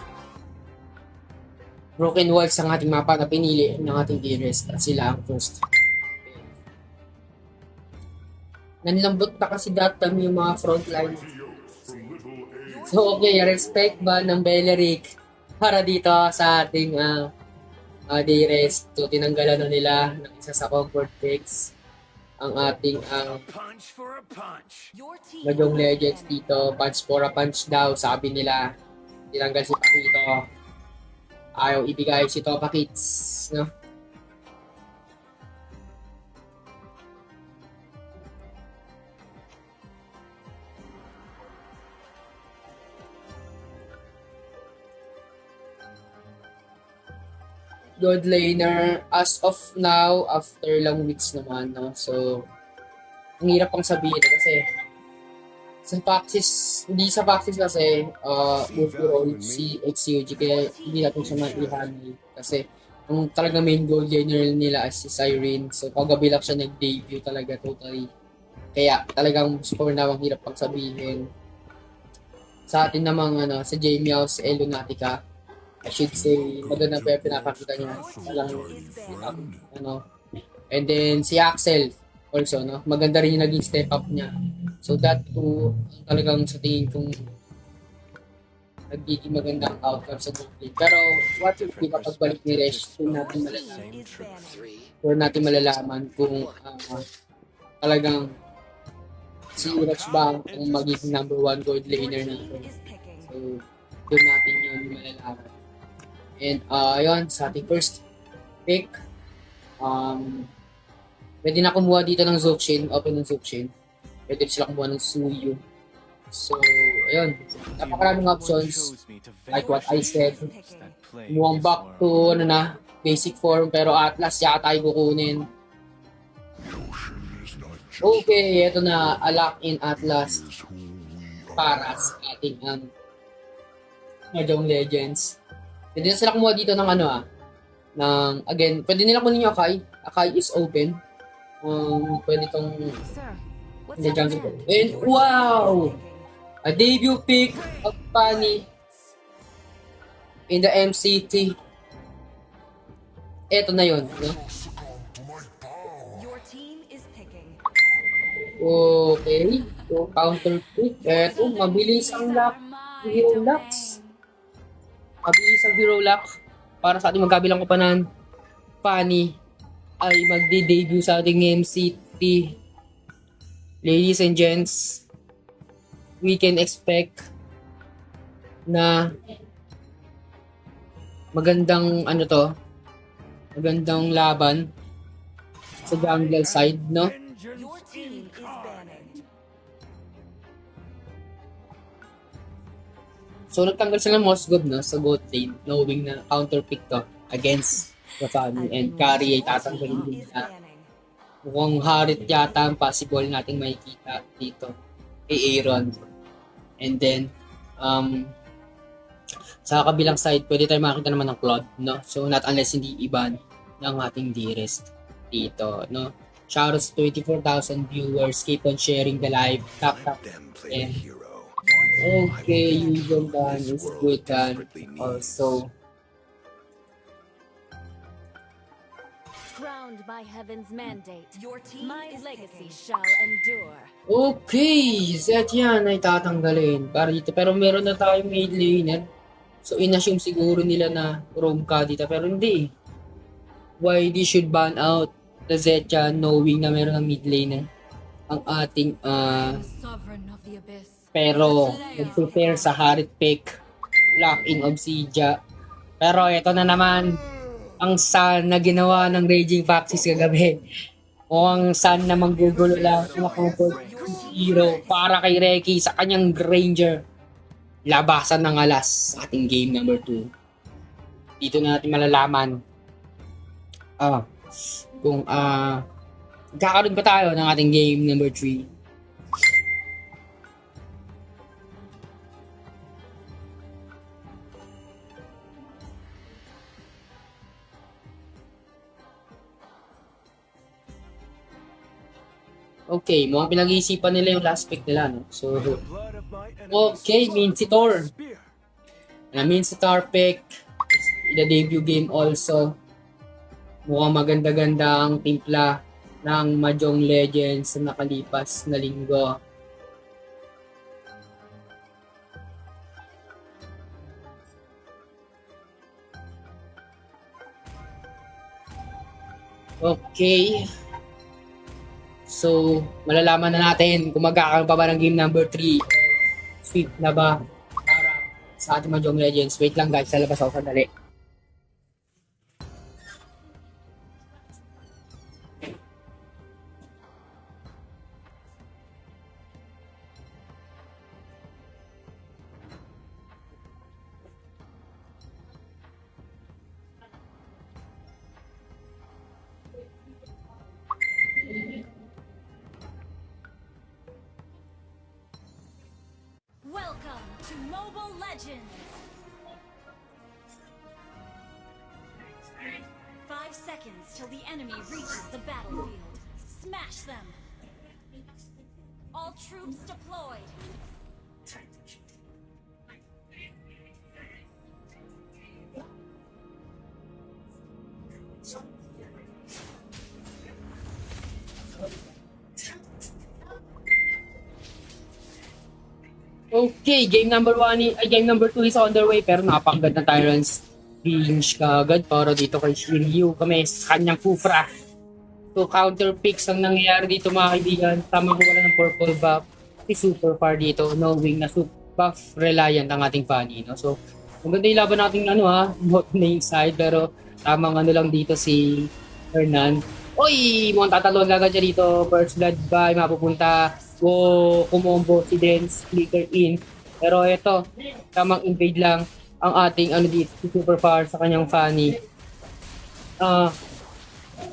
Broken walls ang ating mapa na pinili ng ating dearest at sila ang first. Nanlambot na kasi that time yung mga frontline. So okay, respect ba ng Beleric para dito sa ating dearest. So tinanggalan na nila ng isa sa comfort picks ang ating Majong Legends dito. Punch for a punch daw, sabi nila. Tinanggal si Pakito. Ayaw ibigay si Topa Kids, no? God laner as of now, after lang weeks naman, no? So, ang hirap pang sabihin kasi sa Paxis, hindi sa Paxis kasi overall si XUG kaya hindi natin siya maihanay kasi ang talaga main goal laner nila as si Cyrene. So, paggabi lang siya nag-debut talaga totally. Kaya talagang score na ang hirap pang sabihin. Sa atin namang sa Jamie House, Lunatica, I should say, maganda pa yung pinapakita niya. And then, si Axel, also, no? Maganda rin yung naging step up niya. So, that too, talagang sa tingin kong nagiging magandang outcome sa gameplay. Pero, what if, di ba, pagbalik ni Resh, kung natin malalaman kung talagang si Resh ba kung magiging number 1 gold laner natin. So, doon natin yun malalaman. And yun, sa ating first pick, pwede na kumuha dito ng Zokshin, open ng Zokshin. Pwede sila kumuha ng Suyu. So, ayun, napakaraming options. Like what I said, kumuha back to, basic form, pero Atlas yata tayo kukunin. Okay, eto na, lock in Atlas para sa ating Mahjong Legends. Pwede na sila kumuha dito ng again, pwede nila kunin yung Akai. Akai is open. Pwede itong in the jungle. And wow! A debut pick of Fanny in the MCT. Eto na yun. No? Okay. So, counter pick. Eto, mabilis ang lock. Hero locks. Mabilis ang hero lock para sa ating magkabilang kapanan. Fanny ay magde-debut sa ating MCT. Ladies and gents, we can expect na magandang magandang laban sa jungle side, no? So, nagtanggal sila ng Mosgov, no, sa bot lane, knowing na counter pick to against Rafani and carry ay tatanggalin din na. Mukhang Harit yata ang possible nating makikita dito kay Aaron. And then, sa kabilang side, pwede tayo makita naman ng Claude, no? So, not unless hindi iban ng ating dearest dito, no? Shoutouts to 24,000 viewers. Keep on sharing the live. Tap. And okay, Yugon Dan is good Dan. Also, crowned by heaven's mandate, my legacy shall endure. okay, Zed yan ay tatanggalin. Para dito, pero meron na tayong mid laner. So, inassume siguro nila na roam ka dito, pero hindi. Why they should ban out the Zed yan, knowing na meron ng mid laner ang ating pero nag-prepare sa Harit pick, lock in Obsidia. Pero ito na naman, ang sun na ginawa ng Raging Foxes kagabi. Mukhang sun na manggugulo lang sa comfort hero para kay Reki sa kanyang Granger. Labasan ng alas sa ating game number 2. Dito na natin malalaman kung kakaroon pa tayo ng ating game number 3. Okay, mukhang pinag-iisipan nila yung last pick nila, no? So, okay, Mincetor. Na Mincetor pick. In the debut game also. Mukhang maganda-ganda ang timpla ng Mahjong Legends sa nakalipas na linggo. Okay. So, malalaman na natin kung magkakaroon pa ba ng game number 3. Sweep na ba para sa ating Mahjong Legends. Wait lang guys, lalabas ako sandali. Welcome to Mobile Legends! 5 seconds till the enemy reaches the battlefield. Smash them! All troops deployed! Okay, game number 1, game number 2 is on their way pero napakaganda Tyrants range kagad para dito kay Shiryu kami sa kanyang Kufra. So counter picks ang nangyayari dito mga kaibigan. Tama ko wala ng purple buff. Si super far dito knowing na super buff reliant ang ating Fanny. No? So maganda yung laban natin bot lane side pero tamang lang dito si Hernan. Oy, mukhang tatalon agad siya dito. First blood by mapupunta. Kumombo si Dance, flicker in. Pero ito, tamang invade lang ang ating dito, si Superfar sa kanyang Fanny.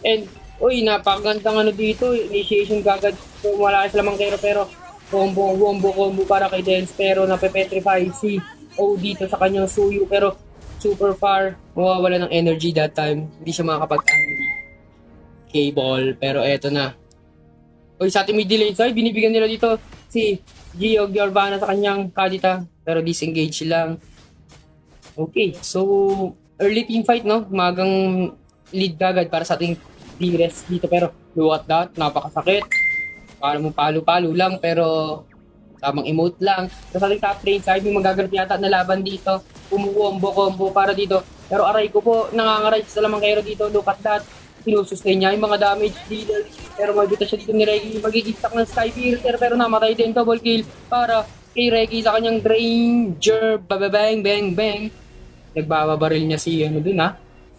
And, napakagandang dito, initiation kagad. Kung wala sila mang pero combo para kay Dance. Pero napepetrify si O dito sa kanyang Suyu. Pero Superfar, mawawala ng energy that time. Hindi siya makakapag-angry. Cable, pero eto na. Sa ating middle lane side, binibigyan nila dito si Gio Giorvana sa kanyang Kadita. Pero disengage lang. Okay, so early team fight, no? Magang lead kagad para sa ating Pires dito. Pero look at that, napakasakit. Para mo palo-palo lang, pero tamang emote lang. So sa ating top lane side, may magaganap yata na laban dito. Combo para dito. Pero aray ko po, nangangaray sa lamang kayo dito. Look at that. Sinusustain niya yung mga damage dealer. Pero magbita siya dito ni Reggie. Magiging stack ng Sky Piercer. Pero namatay din. Double kill para kay Reggie sa kanyang Granger. Bang, bang, bang. Nagbababaril niya si dun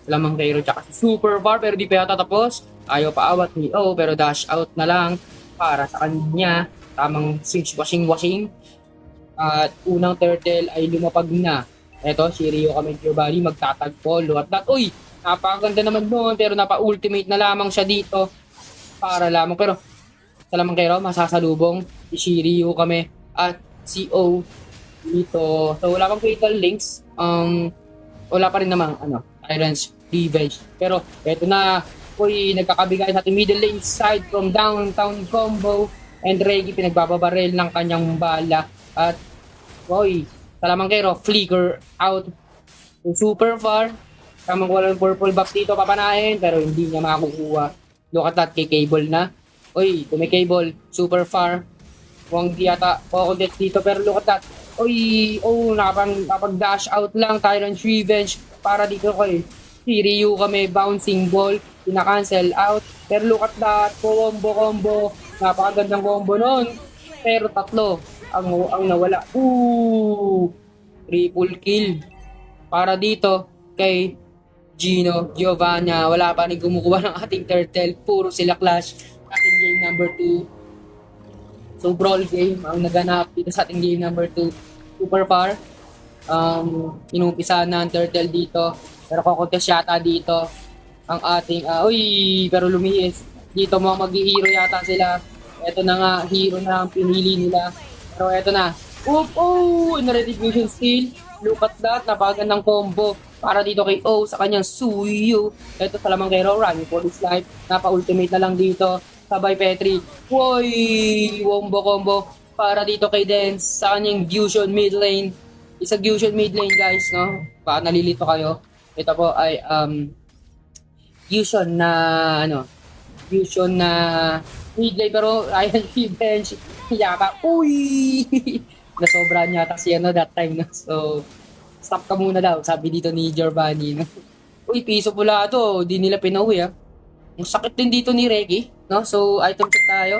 Lamang Cairo tsaka si Super Far. Pero di pa yata tapos. Ayaw pa awat ni O. Pero dash out na lang para sa kanya. Tamang switch washing. At unang turtle ay lumapag na. Eto, si Rio Kamedyo Bali magtatagpo. Look at that. Uy! Napakaganda naman doon pero napa-ultimate na lamang siya dito para lamang pero sa lamang kayo masasalubong si Shiryu kami at si O dito. So wala pang fatal links. Wala pa rin namang Tyrant's Revenge. Pero eto na nagkakabigay sa ating middle lane side from downtown combo and Reggie pinagbababaril ng kanyang bala at sa lamang kayo flicker out super far. Tamang walang purple buff dito papanahin pero hindi niya makakukuha. Look at that kay Cable na. May Cable, super far. Huwag di yata Pokédex dito pero look at that. Nakapag-dash out lang Tyrant's Revenge para dito kay si Ryu kami bouncing ball. Pina-cancel out. Pero look at that, combo. Napakagandang combo nun. Pero tatlo ang nawala. Triple kill para dito kay Gino, Giovanna, wala pa rin kumukuha ng ating turtle. Puro sila clash. Ating game number 2. So, brawl game ang naganap dito sa ating game number 2. Super far. Inumpisa na ang turtle dito. Pero kukontes yata dito ang ating, pero lumihis. Dito mo mag-hero yata sila. Ito na nga, hero na ang pinili nila. Pero ito na. Na-retribution steal. Look at that, napagandang combo. Para dito kay O sa kanyang Suyu. Ito sa lamang kay Roran, for his life. Napa-ultimate na lang dito. Sabay Petri. Woy! Wombo combo. Para dito kay Dance sa kanyang Fusion mid lane. Isa Fusion mid lane guys, no? Baka nalilito kayo. Ito po ay Fusion na Fusion na mid lane pero Ryan bench yata. Uy! Nasobra niya yata si that time, no? So, stop ka muna daw, sabi dito ni Giovanni, no? Uy, piso pula to, di nila pinauwi, ah. Ang sakit din dito ni Reki, no? So, item check tayo.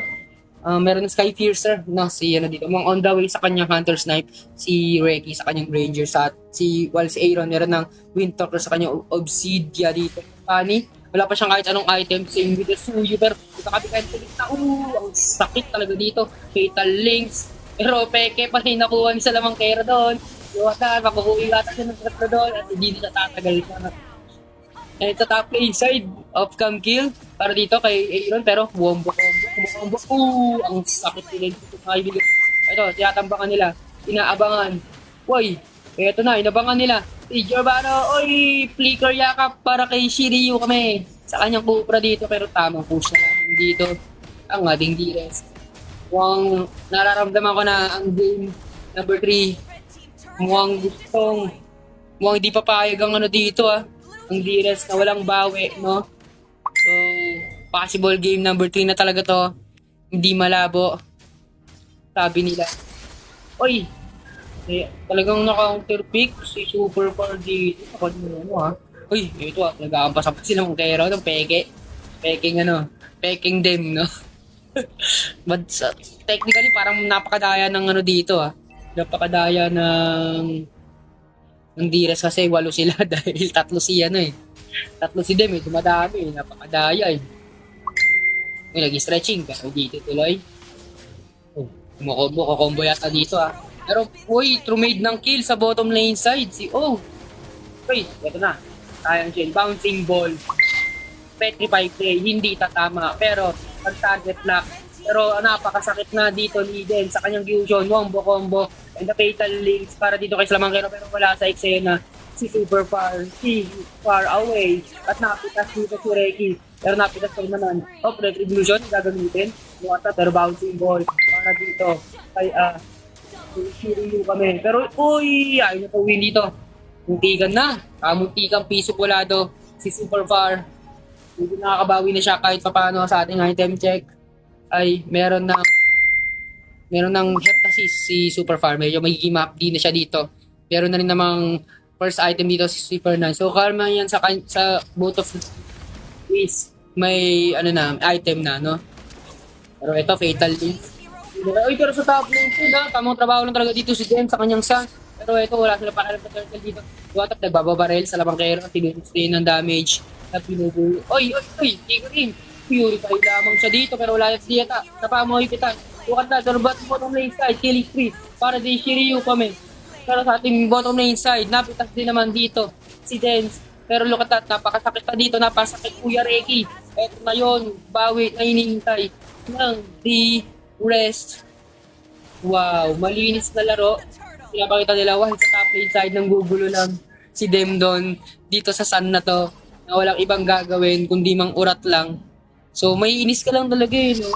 Meron ng Sky Piercer, no? Si dito, mga on the way sa kanyang Hunter Snipe, si Reki sa kanyang Ranger sa si Aaron, meron ng Windtalker sa kanyang Obsidia dito. Pani, wala pa siyang kahit anong item, same with the Suyu, pero kakabi kahit na, ang sakit talaga dito. Fatal Links, pero peke pa rin nakuha ni sa lamang kera doon. Iwata, makukuha yata siya ng tatlo doon at hindi na tatagal siya. And sa top lane side of cam kill para dito kay Aaron pero wombo combo. Ang sakit nila dito mga kaibigan. Ito, tinatambakan nila. Inaabangan. Uy, eto na, inabangan nila. Si Giovanna, flicker yakap para kay Shiryu kami. Sa kanyang kupra dito pero tamang push na lang dito. Ang ading DRS. Mukhang nararamdaman ko na ang game number 3. Mukhang hindi papayag ang dito ang DRS na walang bawi, no? So, possible game number 3 na talaga to. Hindi malabo. Sabi nila. Talagang naka-counter pick si Super 4 dito. Ito nag-aampasa pa sila ng kero ng peke. Peking dem, no? But technically, parang napakadaya ng dito, Napakadaya ng DRS kasi 8 sila dahil 3 si Tatlo si Dem dumadami napakadaya May nag-stretching pero dito tuloy. Kukombo yata dito Pero true made ng kill sa bottom lane side si ito na. Tayang chain bouncing ball. Petrify play hindi tatama pero pag target lock. Pero napakasakit na dito ni Den sa kanyang fusion wombo combo. And the fatal links para dito kay Slamangkero pero wala sa eksena si Super far away at napitas dito si Reki pero napitas pa naman retribution gagamitin pero bouncing ball para dito kay Shiryu kami pero ayaw na win dito muntikan na muntikang piso pulado si Super far hindi nakakabawi na siya kahit paano sa ating item check ay meron ng health assist si Super Far. Medyo magiging map din na siya dito. Meron na rin namang first item dito si Super 9. So, karma yan sa both of is may item na, no? Pero ito, fatal din. Pero sa top lane siya, tamang trabaho lang talaga dito si Jen sa kanyang Sun. Pero ito, wala sila pa alam sa turtle dito. Tuwatap, nagbababarel sa lamangkero at tinustain ng damage na pinubulo. Tigrin. Purify lamang siya dito pero wala yung diyata. Napamohipitan. Tukat na, pero bottom lane side, killing spree. Para di Shiryu kami. Pero sa ating bottom lane side, napitas din naman dito si Dance. Pero look at that, napakasakit pa dito, napasakit Kuya Reki. Eto na yun, bawi na hinihintay ng the rest. Wow, malinis na laro. Pinapakita nila, sa top lane side ng gugulo lang si Demdon dito sa sun na to na walang ibang gagawin kundi mang urat lang. So, may inis ka lang talaga no?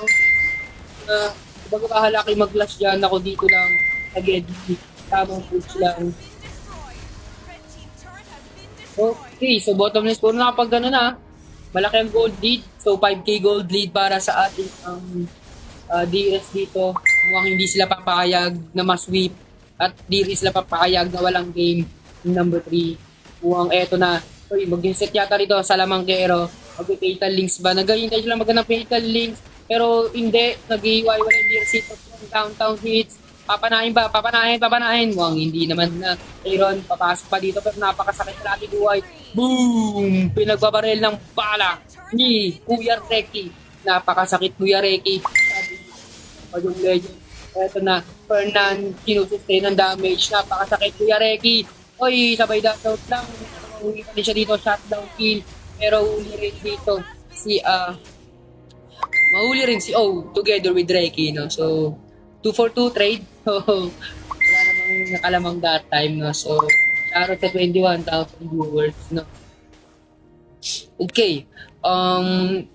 Bago kahalaki mag-flash dyan, ako dito lang, nag-edit, tamang push lang. Okay, so bottom lane score na kapag gano'n malaki ang gold lead. So, 5k gold lead para sa ating DRS dito. Mukhang hindi sila papayag na ma-sweep at di rin sila papayag na walang game number 3. Mukhang eto na. Mag-inset yata rito sa lamangkero. Mag-fatal links ba? Nagahintay sila magandang fatal links. Pero hindi. Nag-iiwaiwala yung DRC downtown hits. Papanahin ba? Papanahin. Mukhang hindi naman na. Aaron, papasok pa dito pero napakasakit na ating buhay. Boom! Pinagbabaril ng bala ni Kuya Reki. Napakasakit Kuya Reki. Sabi yung legend. Eto na, Fernan, kinusustain ng damage. Napakasakit Kuya Reki. Oy, sabay down lang. Huli pa din siya dito, shutdown kill. Pero huli rin dito mahuli rin si O together with Reiki, no? So, 2 for 2 trade. So, wala namang nakalamang that time, no? So, shoutout sa 21,000 viewers, no? Okay.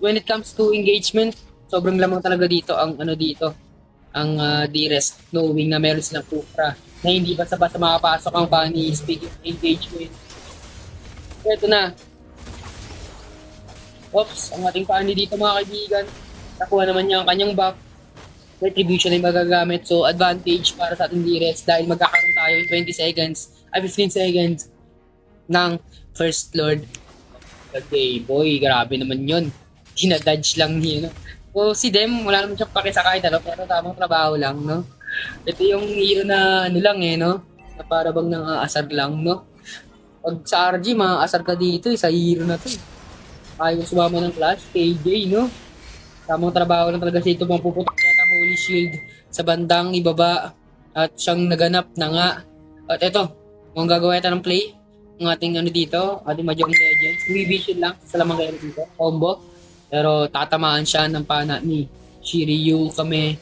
When it comes to engagement, sobrang lamang talaga dito ang DRS, knowing na meron silang Kufra na hindi basta-basta makapasok ang Fanny. Speaking of engagement, ito na. Oops, ang ating Fanny dito mga kaibigan. Nakuha naman niya ang kanyang buff. Retribution ay magagamit. So, advantage para sa ating DRS dahil magkakaroon tayo in 20 seconds, 15 seconds ng First Lord. Okay, boy, grabe naman yun. Tinadodge lang niya, no? So, si Dem, wala naman siyang pakisakay, pero tamang trabaho lang, no? Ito yung hero na lang, no? Na para bang nang aasar lang, no? Pag sa RG, maaasar ka dito, sa hero na to. Ayaw sumama ng clash, KJ, no? Tamang trabaho lang talaga siya ito, mapuputok niya ang Holy Shield sa bandang ibaba at siyang naganap na nga. At ito, kung gagawa ito ng play, ang ating dito, ating Mahjong Legends, revision lang sa lamang kayo dito, combo. Pero tatamaan siya ng pana ni Shiryu kami.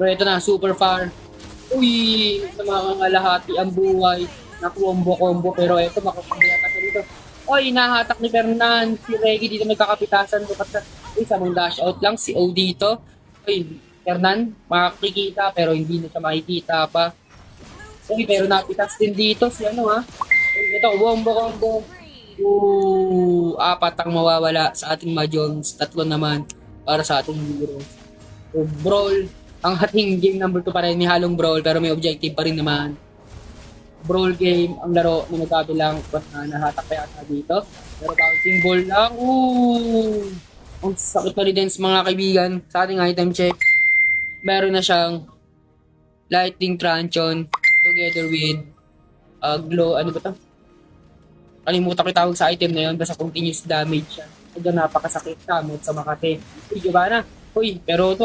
Pero ito na, super far. Uy, sa mga kalahati ang buhay na combo pero ito, makakamiyata siya dito. Oy, nahatak ni Fernan, si Reggie dito nagkakapitasan. Bukat sa isang dash out lang, si O dito. Oy, Fernan, makikita pero hindi na siya makikita pa. Oy, pero napitas din dito si Oy, ito, combo. Apat ang mawawala sa ating Mahjongs, 3 naman para sa ating heroes. So, brawl, ang ating game number 2 pa rin ni halong brawl pero may objective pa rin naman. Brawl game, ang laro na nagkabilang nahatak pa yata dito. Pero bouncing ball lang. Ang sakit pa rin din mga kaibigan sa ating item check. Meron na siyang lightning truncheon together with glow, ano ba ito? Kalimutan ko tawag sa item na yun, basta continuous damage siya. Kaya napakasakit kamot sa Makati. Uy, diba na? Uy, pero ito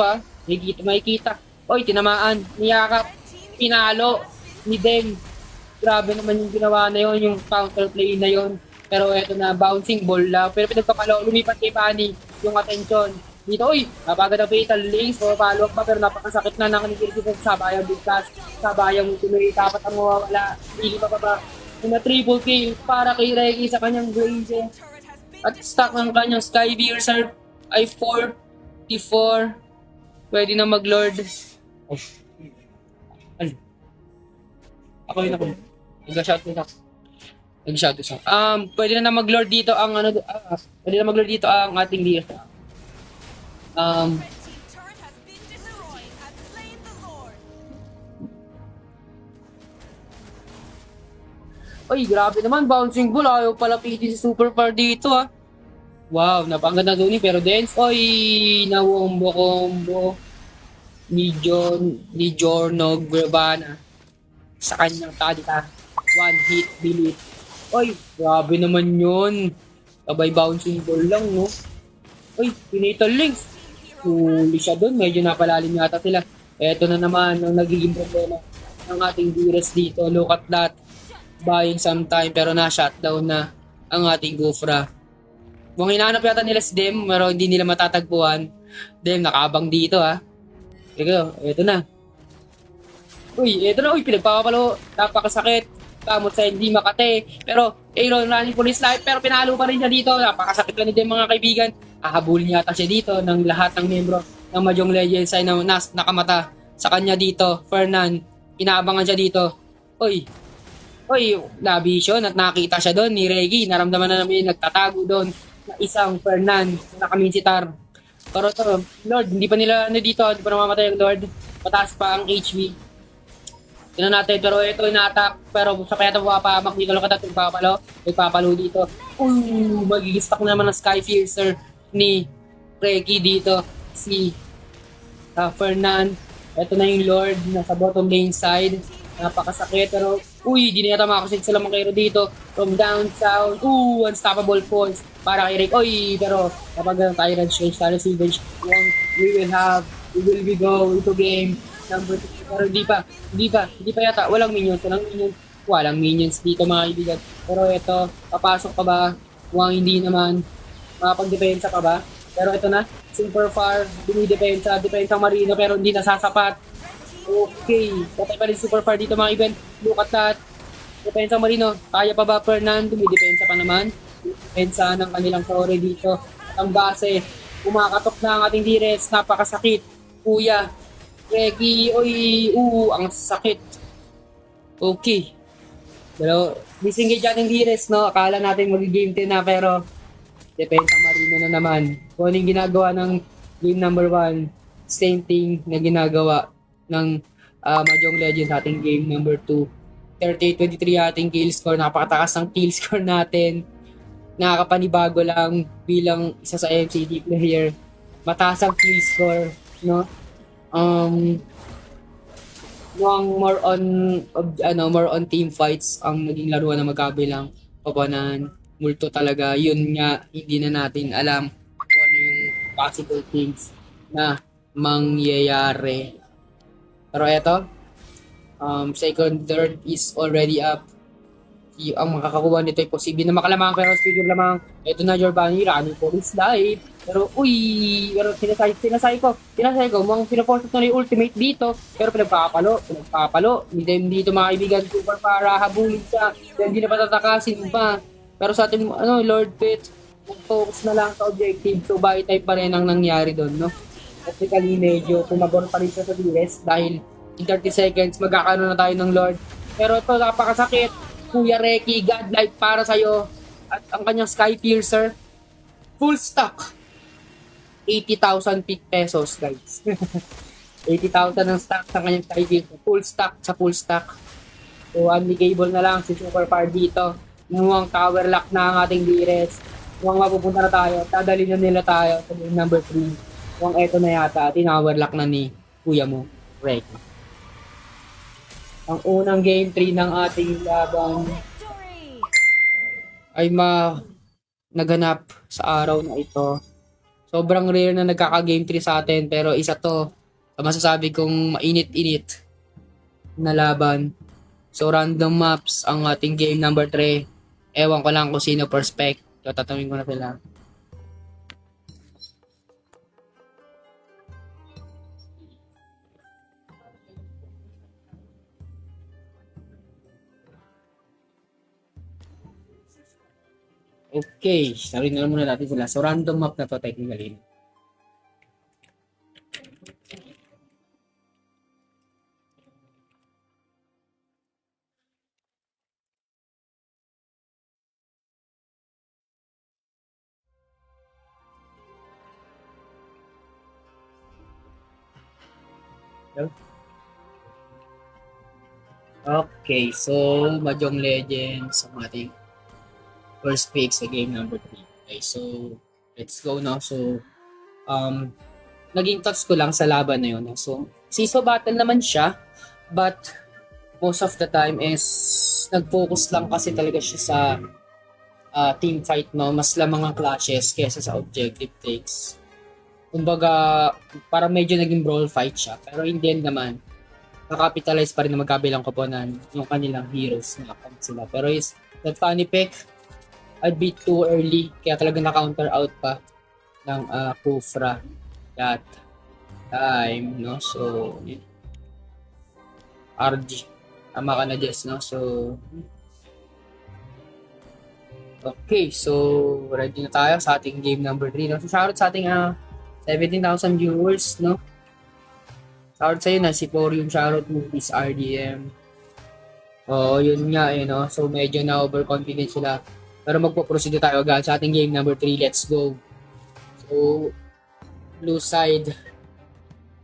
makikita. Uy, tinamaan, niyakap, pinalo, ni Dem. Grabe naman yung ginawa na yun, yung counterplay na yun. Pero eto na, bouncing ball lang. Pero pinagpapalo, lumipat kay Fanny yung attention. Dito, uy, napagad ang fatal links, o follow up pa, pero napakasakit na nakanigil sa sabayang bigkas. Sabayang tuloy, dapat ang mawawala. Hindi pa ba? Na triple kill para kay Reggie sa kanyang Blaze. At stock ng kanyang Sky Piercer ay 44. Pwede na mag-lord. Oh. Ano? Ako yun ako. Nag-shout isa. Pwede na mag-lord dito ang pwede na mag-lord dito ang ating leader. Ay, grabe naman, bouncing ball. Ayaw pala piti si Superfar dito, Wow, napakaganda doon pero dance. Oy, nawombo-combo ni Jorno Gravana sa kanyang tadita. One hit, delete. Oy, grabe naman yun. Sabay bouncing ball lang, no? Oy, pinatal links. Huli siya doon. Medyo napalalim yata sila. Eto na naman ang nagiging problema ng ating DRS dito. Look at that. Buying some time pero na-shutdown na ang ating Gufra. Kung hinahanap yata nila si Dem pero hindi nila matatagpuan. Dem, nakabang dito Ito na. Uy, pinagpapalo. Napakasakit. Kamot sa hindi Makati. Pero Aaron running for his life pero pinalo pa rin siya dito. Napakasakit na ni Dem mga kaibigan. Hahabulin yata siya dito ng lahat ng membro ng Mahjong Legends ay nakamata sa kanya dito. Fernan, inaabangan siya dito. Oy, na-vision at nakita siya doon ni Reggie. Naramdaman na namin nagtatago doon na isang Fernan na nakaminsitar. Pero to, Lord, hindi pa nila dito, hindi pa namamatay ang Lord. Pataas pa ang HV. Tignan natin, pero ito ina-attack. Pero sa kaya ito mapapamak dito lang kita nagpapalo dito. Magigistak naman ng Sky Piercer ni Reggie dito. Si Fernan. Ito na yung Lord nasa bottom lane side. Napakasakit pero uy, di na yata makasit sila Mankero dito. From down south. Unstoppable pulse para kay Rick. Uy, pero kapag ang Tyrant Strange, Tyrant Revenge, we will be go into game number 2. Pero hindi pa yata. Walang minions dito mga kaibigan. Pero ito, papasok ka ba? Mukhang hindi naman. Makapag-depensa ka ba? Pero ito na, super far, depensa Marino pero hindi nasasapat. Okay, patay pa rin super far dito mga event. Look at that. Depensa Marino, kaya pa ba Fernand? Dumidepensa pa naman. Depensa ng kanilang sorry dito. At ang base, kumakatok na ang ating Dires. Napakasakit. Kuya, Regi, ang sakit. Okay. Pero, disengage ating Dires, no? Akala natin mag-game 10 na, pero Depensa Marino na naman. Kung ano yung ginagawa ng game number 1, same thing na ginagawa ng Mahjong Legends ating game number 2. 38-23 ating kill score. Napakatakas ng kill score natin. Nakakapanibago lang bilang isa sa MCD player. Mataas ang kill score, no? More on team fights ang naging laruan na magkabilang papanan. Multo talaga. Yun nga, hindi na natin alam kung ano yung possible things na mangyayari. Pero eto, second, third is already up. Ang makakakuha nito ay posible na makalamang pero figure lamang. Ito na Giovanni, running for his life. Pero pero sinasay ko, mukhang pinaportot na yung ultimate dito. Pero pinagpapalo. Hindi dito mga kaibigan, super para habulin siya. Hindi na patatakasin pa. Pero sa ating Lord Pit, focus na lang sa objective. So buy type pa rin ang nangyari doon, no? Technically medyo tumagor pa rin siya sa DS dahil in 30 seconds magkakaroon na tayo ng Lord. Pero ito napakasakit. Kuya Reki, godlike para sa'yo. At ang kanyang Sky Piercer, full stock. 80,000 pesos, guys. 80,000 ang stock sa kanyang Sky Piercer. Full stock. So unligable na lang si Super Far dito. Mukhang tower lock na ang ating Dires. Mukhang mapupunta na tayo. Dadali na nila tayo sa game number 3. Mukhang eto na yata. Tinower lock na ni kuya mo, Reki. Ang unang game 3 ng ating laban ay naganap sa araw na ito. Sobrang rare na nagkaka-game 3 sa atin pero isa to masasabi kong mainit-init na laban. So random maps ang ating game number 3. Ewan ko lang kung sino perspect. So tatanungin ko na sila. Okay, sabi na muna natin sila. So random map na to technically. Okay, so Mahjong Legends ang ating first pick sa game number 3. Okay, so let's go now. So naging touch ko lang sa laban na yun. So Siso battle naman siya, but most of the time is nag-focus lang kasi talaga siya sa team fight, no? Mas lamang ang clashes kesa sa objective takes. Kumbaga, parang medyo naging brawl fight siya. Pero in the end naman, nakapitalize pa rin na magkabilang koponan yung kanilang heroes na account sila. Pero is that funny pick, I'd be too early. Kaya talaga na-counter out pa ng Kufra that time, no? So, RG. Tama ka na, Jess, no? So, okay. So, ready na tayo sa ating game number 3. No? So, shoutout sa ating 17,000 viewers, no? Shoutout sa'yo na si Porium, shoutout movies, RDM. Oo, yun nga no? So medyo na-overconfident sila. Pero magpo-proceed tayo agad sa ating game number 3. Let's go. So, blue side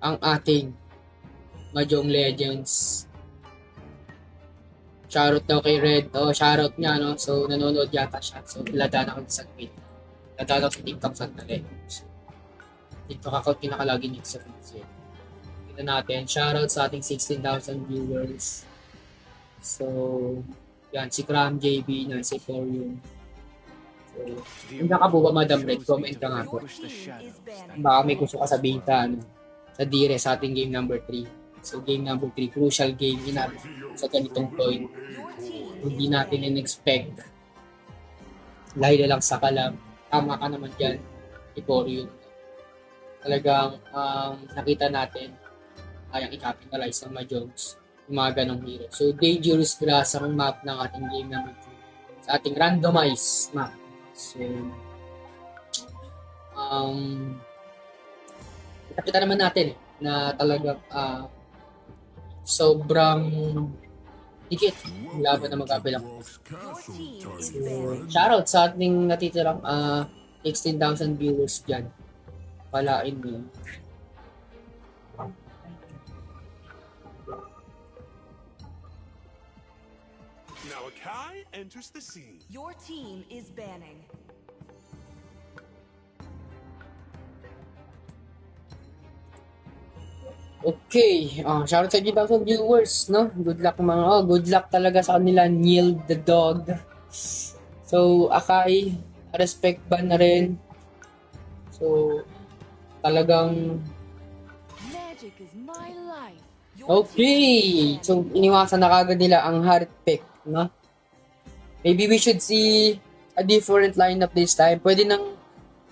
ang ating Mahjong Legends. Shoutout daw kay Red. Shoutout niya, no? So, nanonood yata siya. So, ladaan ako sa tweet. Ladaan ako sa TikTok sandali. TikTok account pinakalagi niya sa Facebook. Kita natin. Shoutout sa ating 16,000 viewers. So, yan, si Cram JB na si Torium. So, hindi ka po ba, Madam Red? Comment ka nga po. Baka may gusto ka sabihin ka, ano, sa dire sa ating game number 3. So, game number 3, crucial game din natin sa ganitong point. Hindi natin in-expect. Dahil lang sa kalab. Tama ka naman dyan, Torium. Talagang nakita natin kayang i-capitalize ng Mahjongs yung mga ganong hero. So, Dangerous Grass ang map ng ating game number 2 sa ating randomized map. So, kita naman natin na talagang sobrang higit yung laban na magkabilang. So, shoutout sa ating natitirang 16,000 viewers dyan. Palain mo yun. Now Akai enters the scene. Your team is banning. Okay, shoutout sa 8,000 viewers, no? Good luck good luck talaga sa kanila, Neil the Dog. So, Akai, respect ba na rin? So, talagang Magic is my life. okay. So, iniwasan na kagad nila ang hard pick, no? Maybe we should see a different lineup this time. Pwede nang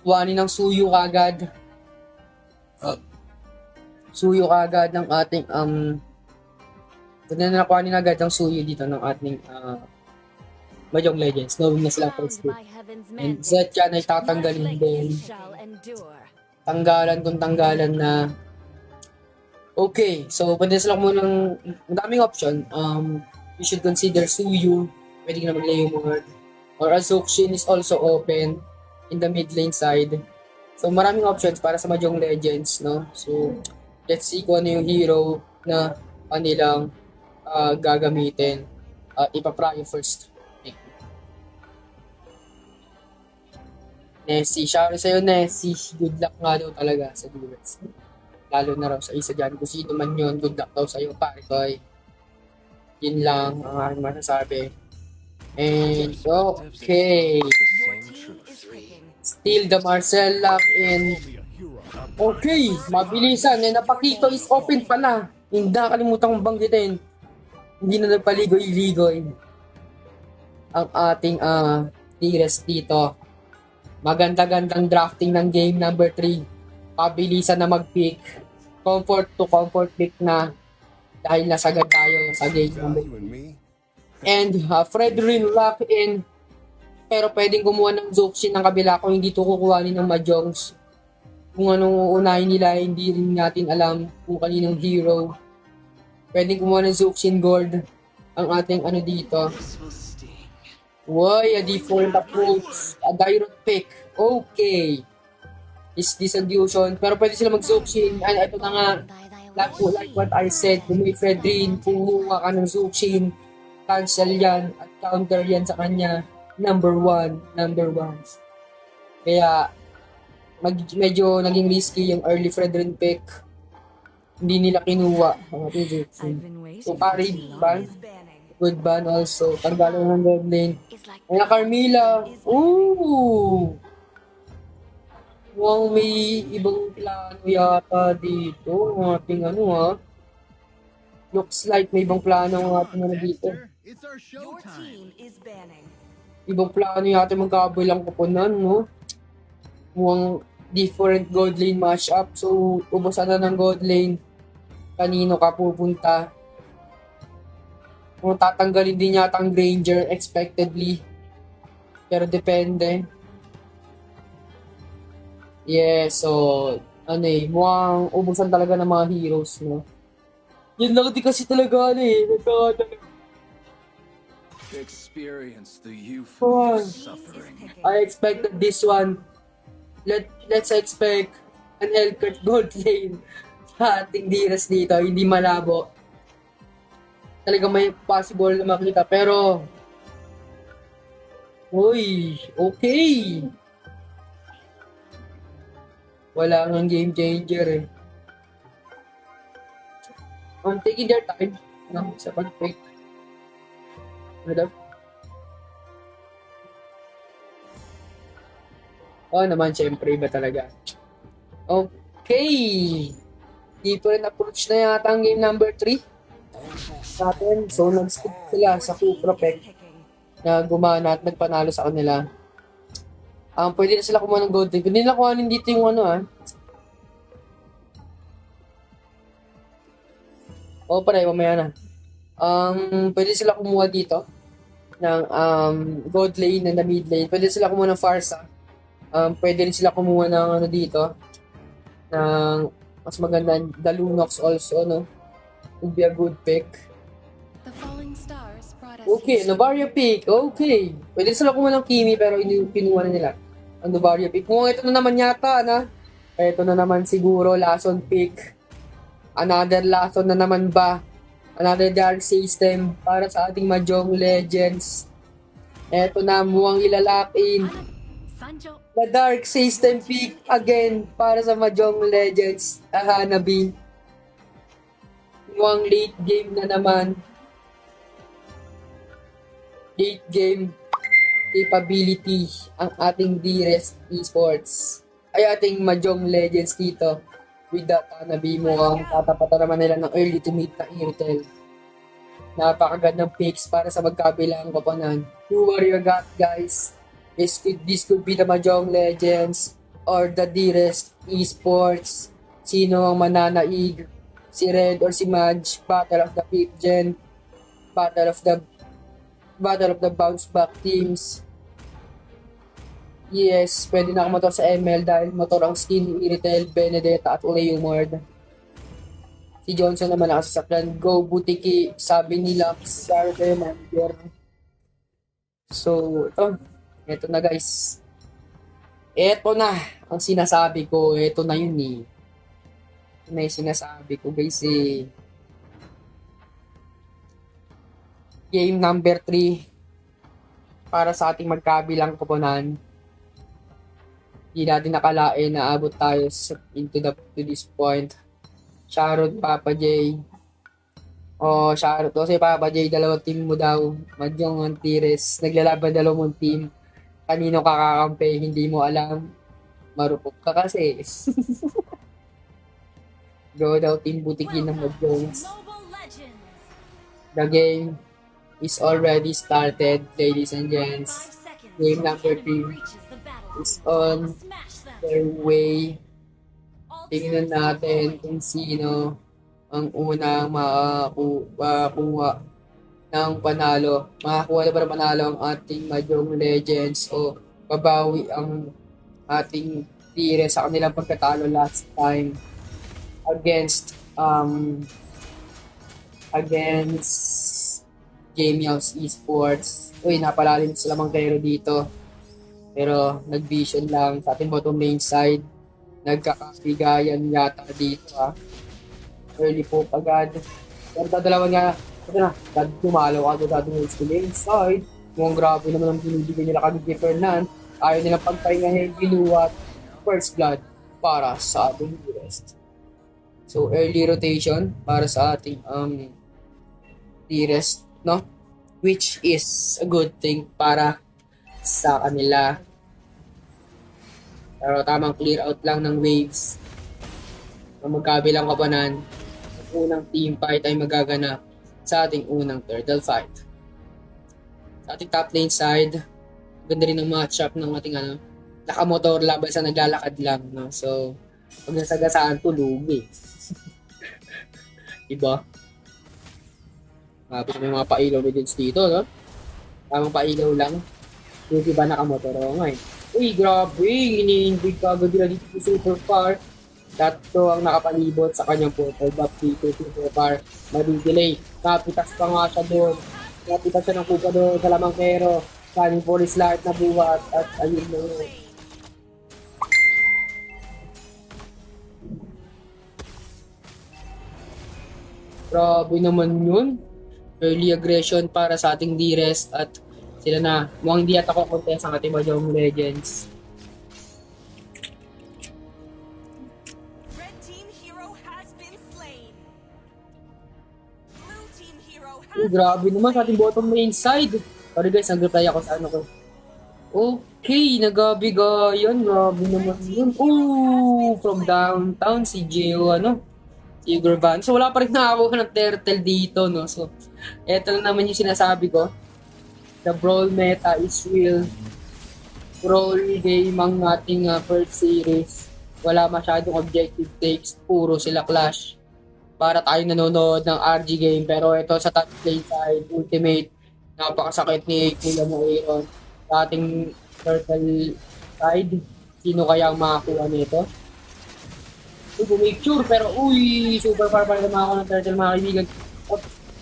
kuhanin ng Suyu kagad. Suyu kagad ng ating pwede na nakuhanin agad ng Suyu dito ng ating Mahjong Legends. Knowing na sila first pick. And Zed yan ay tatanggalin din. Tanggalan na. Okay, so pwede sila munang daming option. You should consider Suyu. Pwede ka na mag-Leomord. Or Azukshin is also open in the mid lane side. So maraming options para sa Mahjong Legends, no? So let's see kung ano yung hero na kanilang gagamitin. Ipa-pry first. Nessie, shout out sa'yo, Nessie. Good luck nga daw talaga sa viewers. Lalo na raw sa isa dyan. Kung sino man yun, good luck daw sa'yo, pare koy. Yun lang ang aking masasabi. And, okay. Still the Marcel lock in. Okay, mabilisan. And Napakito is open pala. Hindi nakalimutan kong banggitin. Hindi na nagpaligoy-ligoy ang ating Tigres dito. Maganda-gandang drafting ng game number 3. Pabilisan na mag-pick. Comfort to comfort pick na dahil nasagad tayo sa game number 3. And Fredrin lock in. Pero pwedeng kumuha ng Zuxin ng kabila kung hindi ito kukuhanin ng Mahjongs. Kung anong uunahin nila, hindi rin natin alam kung kaninong hero. Pwedeng kumuha ng Zuxin Gord ang ating dito. Why, a different approach. A direct pick. Okay. Is this a fusion? Pero pwede sila mag-Zuxin. Ito na nga. Like what I said, kung may Fredrin, kumuha ka ng Zuxin, cancel yan at counter yan sa kanya. Number one. Kaya, medyo naging risky yung early Fredrin pick. Hindi nila kinuha ang ating Zuxin. So, pari ban. Good ban also. Tanggalan ng gold lane. Ayan, Carmilla. Ooh! Wow, may ibang plano yata dito. Ang ating Looks like may ibang plano ang ating dito. Your team is banning. Ibang plano yata magkabilang kupunan, no? Mukhang different gold lane matchup. So, ubusan na ng gold lane. Kanino ka pupunta? Kung tatanggalin din yata ang Granger expectedly. Pero depende. Yeah, so mukhang ubusan talaga ng mga heroes, no? Yun lang di kasi talaga Experience the euphony of suffering. I expected this one. Let's expect an Hellcat gold lane sa ating Diras dito. Hindi malabo. Talaga may possible na makita. Pero, uy, okay. Wala nga game changer eh. taking their time, no, sa pag-pick. Ano daw? Oo naman, syempre, iba talaga. Okay. Different approach na yata ang game number 3 natin. So, nag-skip sila sa Kupropek na gumana at nagpanalo sa kanila. Pwede na sila kumuha ng gold. Hindi nila kuhanin dito yung ano, Oo, pare, mamaya na. Pwede sila kumuha dito ng gold lane and the mid lane. Pwede sila kumuha ng Farsa. Pwede rin sila kumuha ng ano dito, ng mas maganda, the Lunox also, no? Would be a good pick. The falling stars brought us Okay, Novaria pick. Okay. Pwede sila kumuha ng Kimi pero kinuha na nila ang Novaria pick. Kung ito na naman yata, na. Ito na naman siguro, Lason pick. Another Lason na naman ba? Another Dark System para sa ating Mahjong Legends. Ito na, mukhang ilalakin. Sanjo. The Dark System pick again para sa Mahjong Legends. Hanabi. Mukhang late game na naman. Late game capability ang ating DRES Esports. Ay ating Mahjong Legends dito. With that, Hanabi, mukhang tatapatan naman nila ng early to mid na Irtel. Napakagandang picks para sa magkabilang koponan. Who are your gut, guys? This could be the Mahjong Legends or the DRES Esports. Sino ang mananaig? Si Red or si Maj? Battle of the 5th Gen? Battle of the bounce back teams. Yes, pwede na ako motor sa ML dahil motor ang skin ni Iritel, Benedetta at Leomord. Si Johnson naman nakasasakyan. Go Butiki, sabi ni Laps, Sarve Manager. So, ito na guys. Ito na ang sinasabi ko. Ito na yun eh. Ito na yung sinasabi ko guys eh. Game number 3 para sa ating magkabilang koponan. Hindi natin nakalain na abot tayo to this point. Shoutout Papa J. Shoutout kasi Papa J, dalawang team mo daw. Mahjong Antires. Naglalaban dalawang team. Kanino kakakampi, hindi mo alam. Marupok ka kasi. Go daw team butikin ng Mahjongs. Mobile Legends. The game is already started, ladies and 5 gents. seconds. Game number 3 Reaches the battlefield. is on Smash them. their way. All Tingnan teams natin deployed. kung sino ang unang makakuha ng panalo. Makakuha na ba ng panalo ang ating Mahjong Legends o babawi ang ating tire sa kanilang pagkatalo last time against Gamials Esports. Uy, napalalim sila Mangkero dito. Pero nag-vision lang sa ating bottom lane side. Nagkakabigayan yata dito Early po agad. Pero dalawa nga, ito na, dumalaw agad sa ating sa lane side. Mukhang grabe naman ang binibigay nila kami kay Fernan. Ayaw nilang pagpahingahin, ginuwat first blood para sa ating rest. So early rotation para sa ating rest, no? Which is a good thing para sa kanila. Pero tamang clear out lang ng waves. Ang magkabilang kapanan, ang unang team fight ay magaganap sa ating unang turtle fight. Sa ating top lane side, ganda rin ang matchup ng ating nakamotor laban sa naglalakad lang. No? So, pag nasagasaan, tulog eh. Diba? Tapos may mga pailaw medals dito, no? Tamang pailaw lang. Yung iba nakamotor nga eh. Uy, grabe! Ini-invade ka agad nila dito sa super far. Dato ang nakapalibot sa kanyang portal. Back dito super far. Madi-delay. Napitas pa nga siya doon. Napitas siya ng kupa doon sa Lamangkero. Kaning Forest Light na buhat. At ayun na yun. Grabe naman yun. Early aggression para sa ating DRES at sila na. Mukhang hindi yata ko contest ang ating Mahjong Legends. Red team hero has been slain. Grabe naman sa ating bottom lane side. Sorry guys, nag-reply ako sa ano ko. Okay, nagabigayan. Grabe naman yun. From downtown, si Gio, si Gurvan. So, wala pa rin nakakuha ng turtle dito, no? So, eto na naman yung sinasabi ko. The brawl meta is real. Brawl game ang ating first series. Wala masyadong objective takes. Puro sila clash. Para tayo nanonood ng RG game. Pero ito sa top lane side, ultimate. Napakasakit ni Kuya mo Aaron. Sa ating turtle side, sino kaya ang makakuha nito? Make sure, pero super far pa rin ako ng turtle mga kaibigan.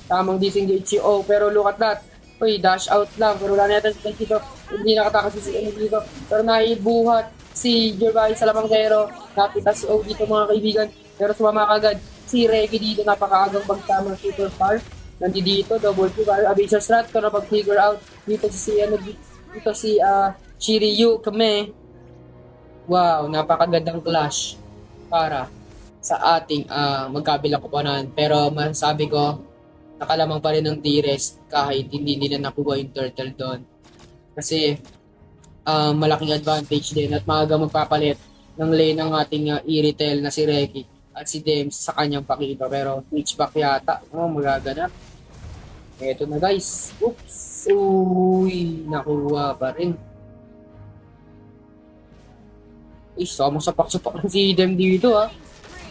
Tamang disengage si O, pero look at that. Dash out lang, pero wala na natin dito. Hindi nakatakas si O dito. Pero naibuhat si Gervais sa lamangkero. Napita si O dito mga kaibigan. Pero sumama agad si Reggie dito. Napakaagang pagtama super far. Nandito, double kill. Abyssal strat ko na pag-figure out. Dito si Shiryu kami. Wow, napakagandang clash para sa ating magkabilang koponan. Pero masabi ko, nakalamang pa rin ng D-Rest kahit hindi nila nakuha yung turtle doon. Kasi malaking advantage din at maaga magpapalit ng lane ng ating Iritel na si Reki at si Dems sa kanyang pakita. Pero switchback yata, magaganap. Eto na guys. Oops! Nakuha pa rin. Sapak-sapak lang si Dem dito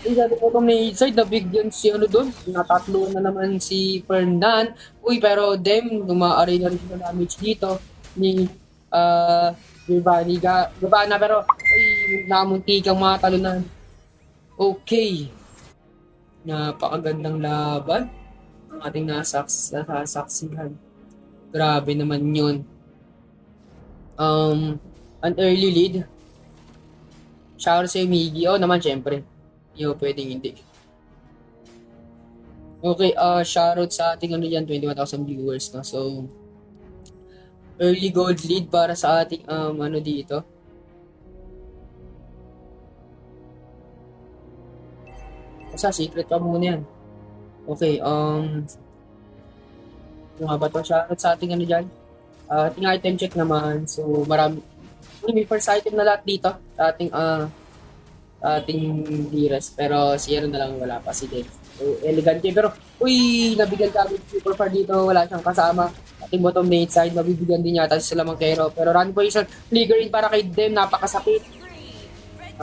sabi ko itong may side, nabigyan si doon. Natatlo na naman si Fernan. Pero Dem, dumaari na rin yung damage dito ni Gabana. Pero, namunti kang mga talunan. Okay. Napakagandang laban ang ating nasasaksihan. Grabe naman yun. An early lead. Shower sa Miggy. Naman, syempre. Pwedeng hindi. Okay, shoutout sa ating 21,000 viewers. No? So, early gold lead para sa ating dito. Basta, secret pa muna yan. Okay, ano nga ba ito? Shoutout sa ating dyan. Ating item check naman. So, marami. May first item na lahat dito sa ating D-Rest. Pero si Aaron na lang wala pa si Dex. So, elegante. Pero, nabigyan kami super far dito. Wala siyang kasama. Ating bottom lane side, mabibigyan din yata sa Lamangkero. Pero run po isang flicker in para kay Dem. Napakasakit.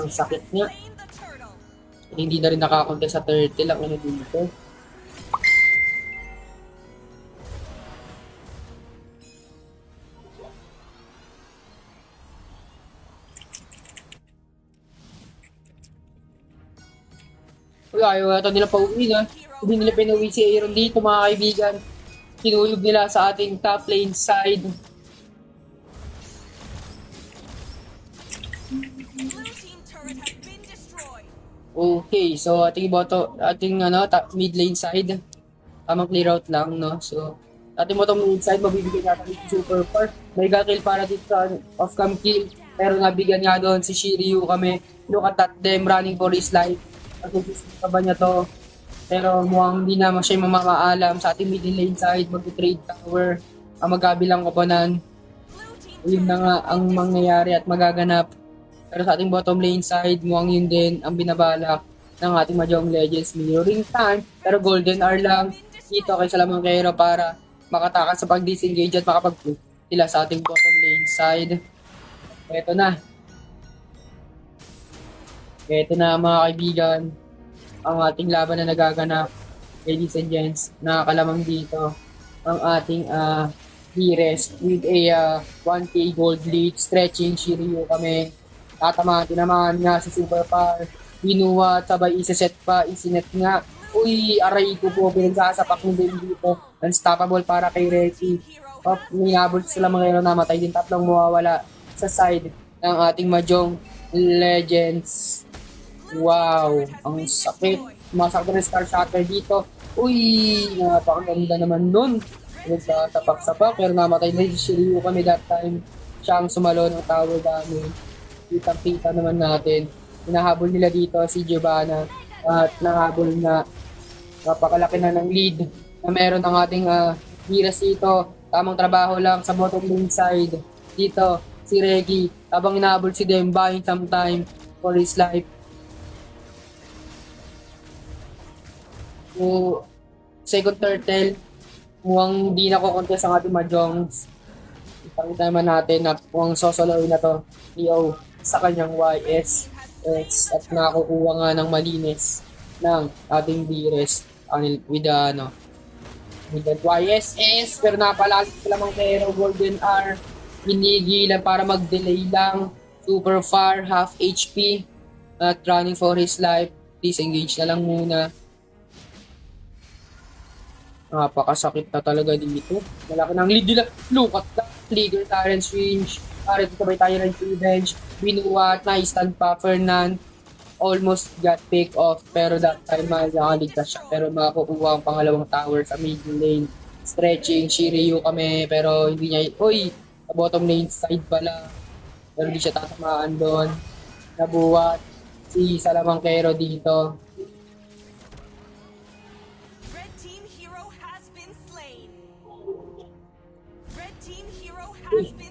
Ang sakit niya. Hindi na rin nakakontest sa turtle. Ang dito. Ayaw ito nila pauwi na. Hindi nila pinauwi si Aaron dito mga kaibigan. Kinulog nila sa ating top lane side. Okay, so ating mid lane side. Tamang clear out lang, no? So, ating bottom lane side, mabibigyan natin dito super far. May kill para dito sa off-cam kill. Pero nabigyan nga doon si Shiryu kami. Look at that, them running for his life. Pag-susista ba niya to? Pero mukhang hindi naman siya mamaalam sa ating middle lane side, mag-trade tower, ang magkabilang koponan. Yun na nga ang mangyayari at magaganap. Pero sa ating bottom lane side, mukhang yun din ang binabalak ng ating Mahjong Legends mirroring time. Pero golden hour lang dito kay Lamangkero para makatakas sa pag-disengage at makapag-push sila sa ating bottom lane side. Ito na mga kaibigan, ang ating laban na nagaganap. Ladies and gents, nakakalamang dito ang ating D-Rest with a 1k gold lead, stretching Shiryu kami. Tinamaan nga si Super Par, binuhat, sabay isa-set pa, isinet nga. Aray ko po, pinagsasapak mo din dito. Unstoppable para kay Reki. Minabot sila mga namatay din, tatlong mawawala sa side ng ating Mahjong Legends. Wow, ang sakit. Masakit na Star Shatter dito. Napakaganda naman nun. Nagtatapak-sapak, pero namatay na si Shiryu kami that time. Siya ang sumalo ng tower dami. Kitang-kita naman natin. Hinahabol nila dito si Giovanna. At nahabol na napakalaki na ng lead na meron ang ating Miras dito. Tamang trabaho lang sa bottom lane side. Dito, si Reggie, habang inaabol si Dem, buying some time for his life. So, second turtle, mukhang di na kukontest ang ating Mahjongs. Ipakita naman natin na mukhang sosolawin na to, Leo, sa kanyang YS. At nakakukuha nga ng malinis ng ating Dearest with the YSS, pero napalalit pa lamang pero Golden R, hinigilan para mag-delay lang, super far, half HP, at running for his life, disengage na lang muna. Napakasakit na talaga dito. Malaki ng lead nila. Look at that. Flicker, Tyrant's Range. Dito sabay Tyrant's Revenge. Binuwat. Na-stand pa. Fernand. Almost got pick off. Pero that time, nakaligtas siya. Pero makakukuha ang pangalawang tower sa middle lane. Stretching. Shiryu kami. Pero hindi niya. Uy! Sa bottom lane side pala. Pero hindi siya tatamaan doon. Nabuwat. Si Salamangkero dito.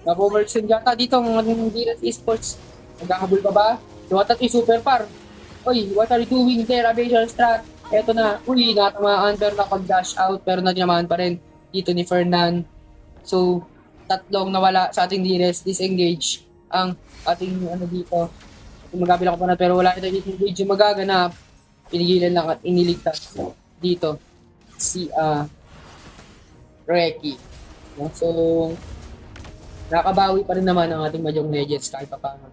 Napo-merchant yata dito ang Gilas Esports. Nagkakabul pa ba? What at super par. Uy, what are you doing there? Aviation strat. Eto na. Uy, natamaan pero nakag-dash out pero natinamaan pa rin dito ni Fernan. So, tatlong nawala sa ating Gilas. Disengage ang ating dito. Magkabila ko pa na pero wala ito disengage yung magaganap. Pinigilan lang at iniligtas dito si Reki. So, nakabawi pa rin naman ang ating Mahjong Legends kahit pa paano.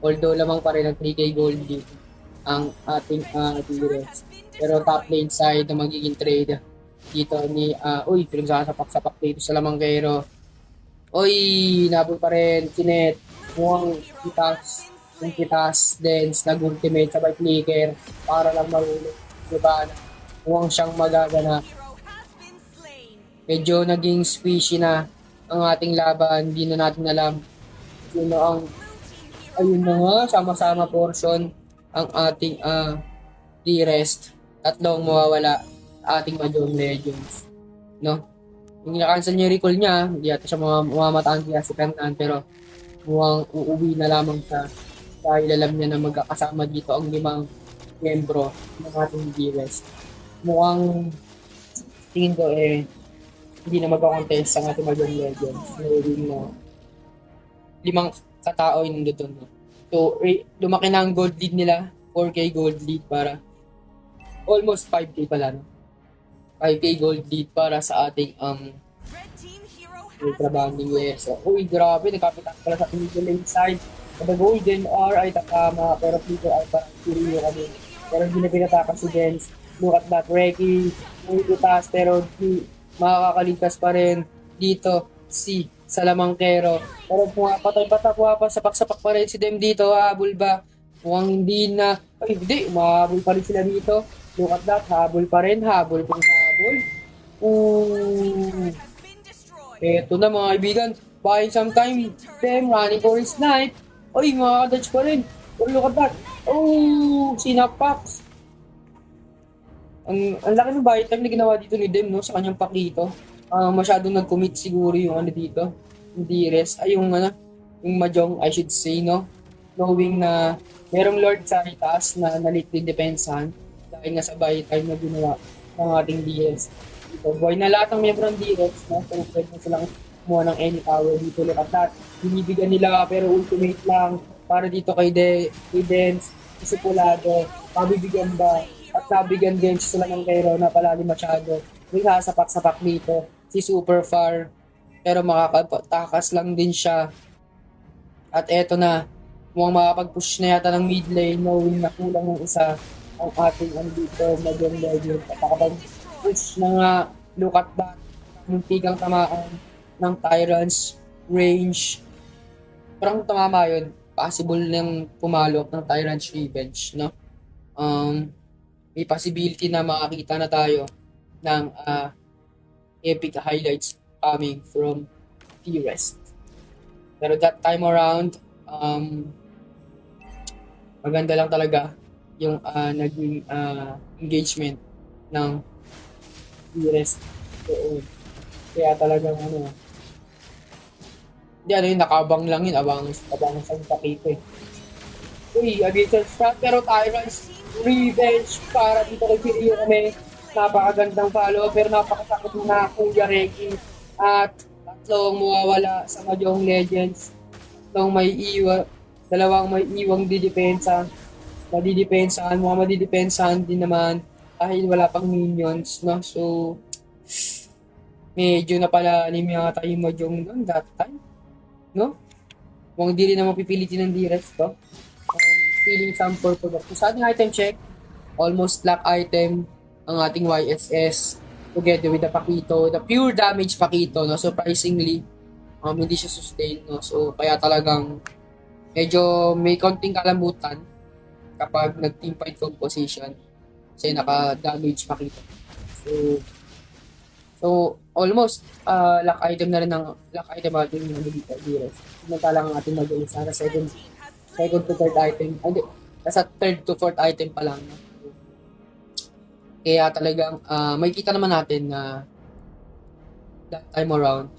Although lamang pa rin ang 3K gold dito ang ating T-Rex. Pero top lane side na magiging trade dito ni pinagsasapak-sapak dito sa Lamangkero. Nabol pa rin Kinet. Mukhang kitas dance nag-ultimate sabay flicker para lang marulog. Diba? Mukhang siyang magaganap. Medyo naging squishy na ang ating laban, hindi na natin alam sino ang ayun na nga, sama-sama portion ang ating D-Rest. Tatlong mawawala ating Mahjong Legends. No? Yung na-cancel niya yung recall niya, hindi yata siya mamataan kaya si Fernan, pero mukhang uuwi na lamang siya dahil alam niya na magkakasama dito ang 5 membro ng ating D-Rest. Mukhang tingin ko hindi na magkakontest ang ating Mahjong Legends. Knowing na 5 katao yung nandito. So, lumaki na ang gold lead nila. 4K gold lead para almost 5K pala. No? 5K gold lead para sa ating ultra banding US. So, grabe. Nagkapitan pala sa middle lane side. The Golden R ay takama. Pero Peter ay parang Shiryu kami. Pero hindi na pinatakan si Dens. Look at that. Reki. Muy tutas. Pero makakaligtas pa rin dito si Salamangkero. Pero pumapatay-patay pa, sapak-sapak pa rin si Dem dito. Habol ba? Mukhang hindi na. Hindi. Umahabol pa rin sila dito. Look at that. Habol pa rin. Habol kung habol. Eto na mga kaibigan. Buying some time. Dem running for his life. Makakadodge pa rin. Pero look at that. Sinapax. Ang laki ng buy time na ginawa dito ni Dem, no, sa kanyang pakito. Masyadong nag-commit siguro yung dito, yung DRS, yung Mahjong, I should say, no? Knowing na merong Lord sa itaas na nalit din depensahan dahil nga sa buy time na ginawa ng ating DS. Dito, buhay na lahat ng miyembro ng DRS, no? So, pwede na silang kumuha ng any power dito. Look at that. Binibigyan nila pero ultimate lang para dito kay Dens, Isipulado, mabibigyan ba? At nabigyan din si Salamangkero na palagi masyado. May sasapak-sapak dito. Si Super Far. Pero makakatakas lang din siya. At eto na. Mukhang makapag-push na yata ng mid lane. Knowing na kulang ng isa ang ating dito. Mahjong Legend. At makapag-push na nga. Look at that. Muntikang tamaan ng Tyrant's Range. Parang tumama yun. Possible nang pumalok ng Tyrant's Revenge. No? May possibility na makakita na tayo ng epic highlights coming from T-Rest. Pero that time around, maganda lang talaga yung naging engagement ng T-Rest Oo. Kaya talagang ano, hindi ano yun, nakabang lang yun, abang sa pakito eh. Uy, addition shot, pero Tyrants, revenge para dito kay Kiryu kami. Napakagandang follow, pero napakasakit na Kuya Reki. At tatlong mawawala sa Mahjong Legends. Dalawang may iwang didepensa. Madidepensahan din naman dahil wala pang minions, no? So, medyo napalalim yata yung Mahjong doon that time, no? Kung hindi rin na mapipilitin ng D-Res to. Stealing some for product. Sa ating item check, almost lock item ang ating YSS together with the Pakito, the pure damage Pakito, no? Surprisingly, hindi siya sustain, no? So, kaya talagang medyo may konting kalambutan kapag nag-team fight composition kasi naka-damage Pakito. So almost lock item na rin ng lock item ating dito, Heroes. Samantala ang ating mag-ulis sa second to third item. Hindi, nasa third to fourth item pa lang. Kaya talagang makikita naman natin na that time around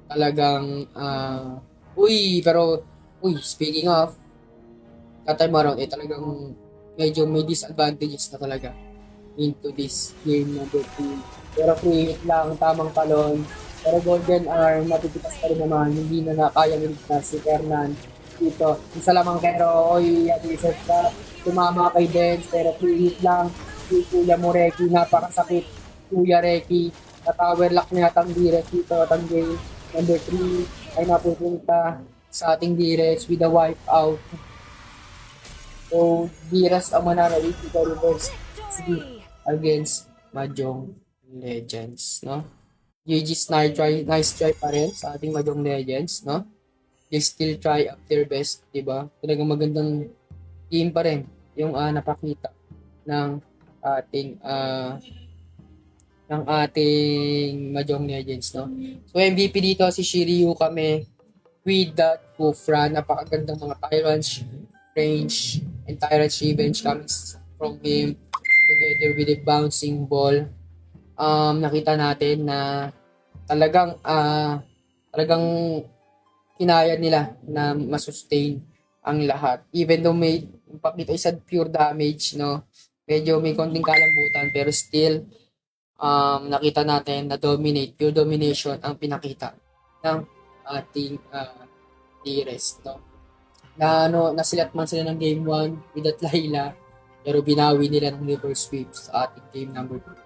talagang speaking of that time around talagang medyo may disadvantages na talaga into this game number 2. Pero free hit lang, tamang talon. Pero Golden Arm, matitipas pa rin naman. Hindi na kayang iligtas si Fernan dito. Isa lamang pero, research ka. Tumama kay Dens, pero free hit lang. Si Kuya Moreki, napakasakit. Kuya Reki, na-tower lock niya atang Dires dito. Atang game number 3 ay napupunta sa ating Dires with a wipe out. So, Dires ang mananawit dito reverse against Mahjong Legends, no? GG's nice try pa rin sa ating Mahjong Legends, no? They still try up their best, di ba? Talagang magandang game pa rin yung napakita ng ating Mahjong Legends, no? So MVP dito si Shiryu kami with that Kufra, napakagandang mga Tyrants range and Tyrants revenge comes from him together with the bouncing ball. Nakita natin na talagang kinaya nila na masustain ang lahat. Even though may Pakito isa pure damage, no? Medyo may konting kalambutan pero still nakita natin na pure domination ang pinakita ng ating D-Res, no? Nasilat man sila ng game 1 with that Layla pero binawi nila ng reverse sweep sa ating game number 2.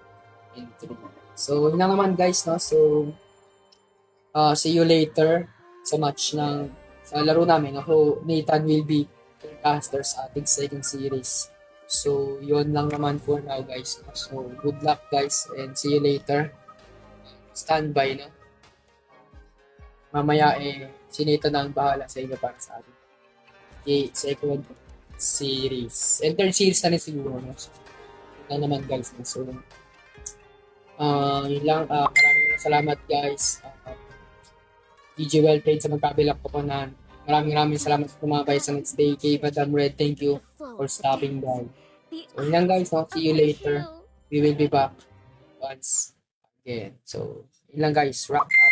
So, yun lang naman guys, no? So, see you later sa laro namin. Ako, Nathan will be your caster sa ating second series. So, yun lang naman for now guys. So, good luck guys and see you later. Standby, no? Mamaya si Nathan na ang bahala sa inyo para sa ating second series. And third series na rin siguro, no? So, yun lang naman guys. So, yun lang, maraming salamat guys. DJ well played sa magkabilang koponan. Maraming salamat sa tumabay sa next day. Kay Madam Red, thank you for stopping by. So yun lang guys, no? See you later. We will be back once again. So yun lang guys, wrap up.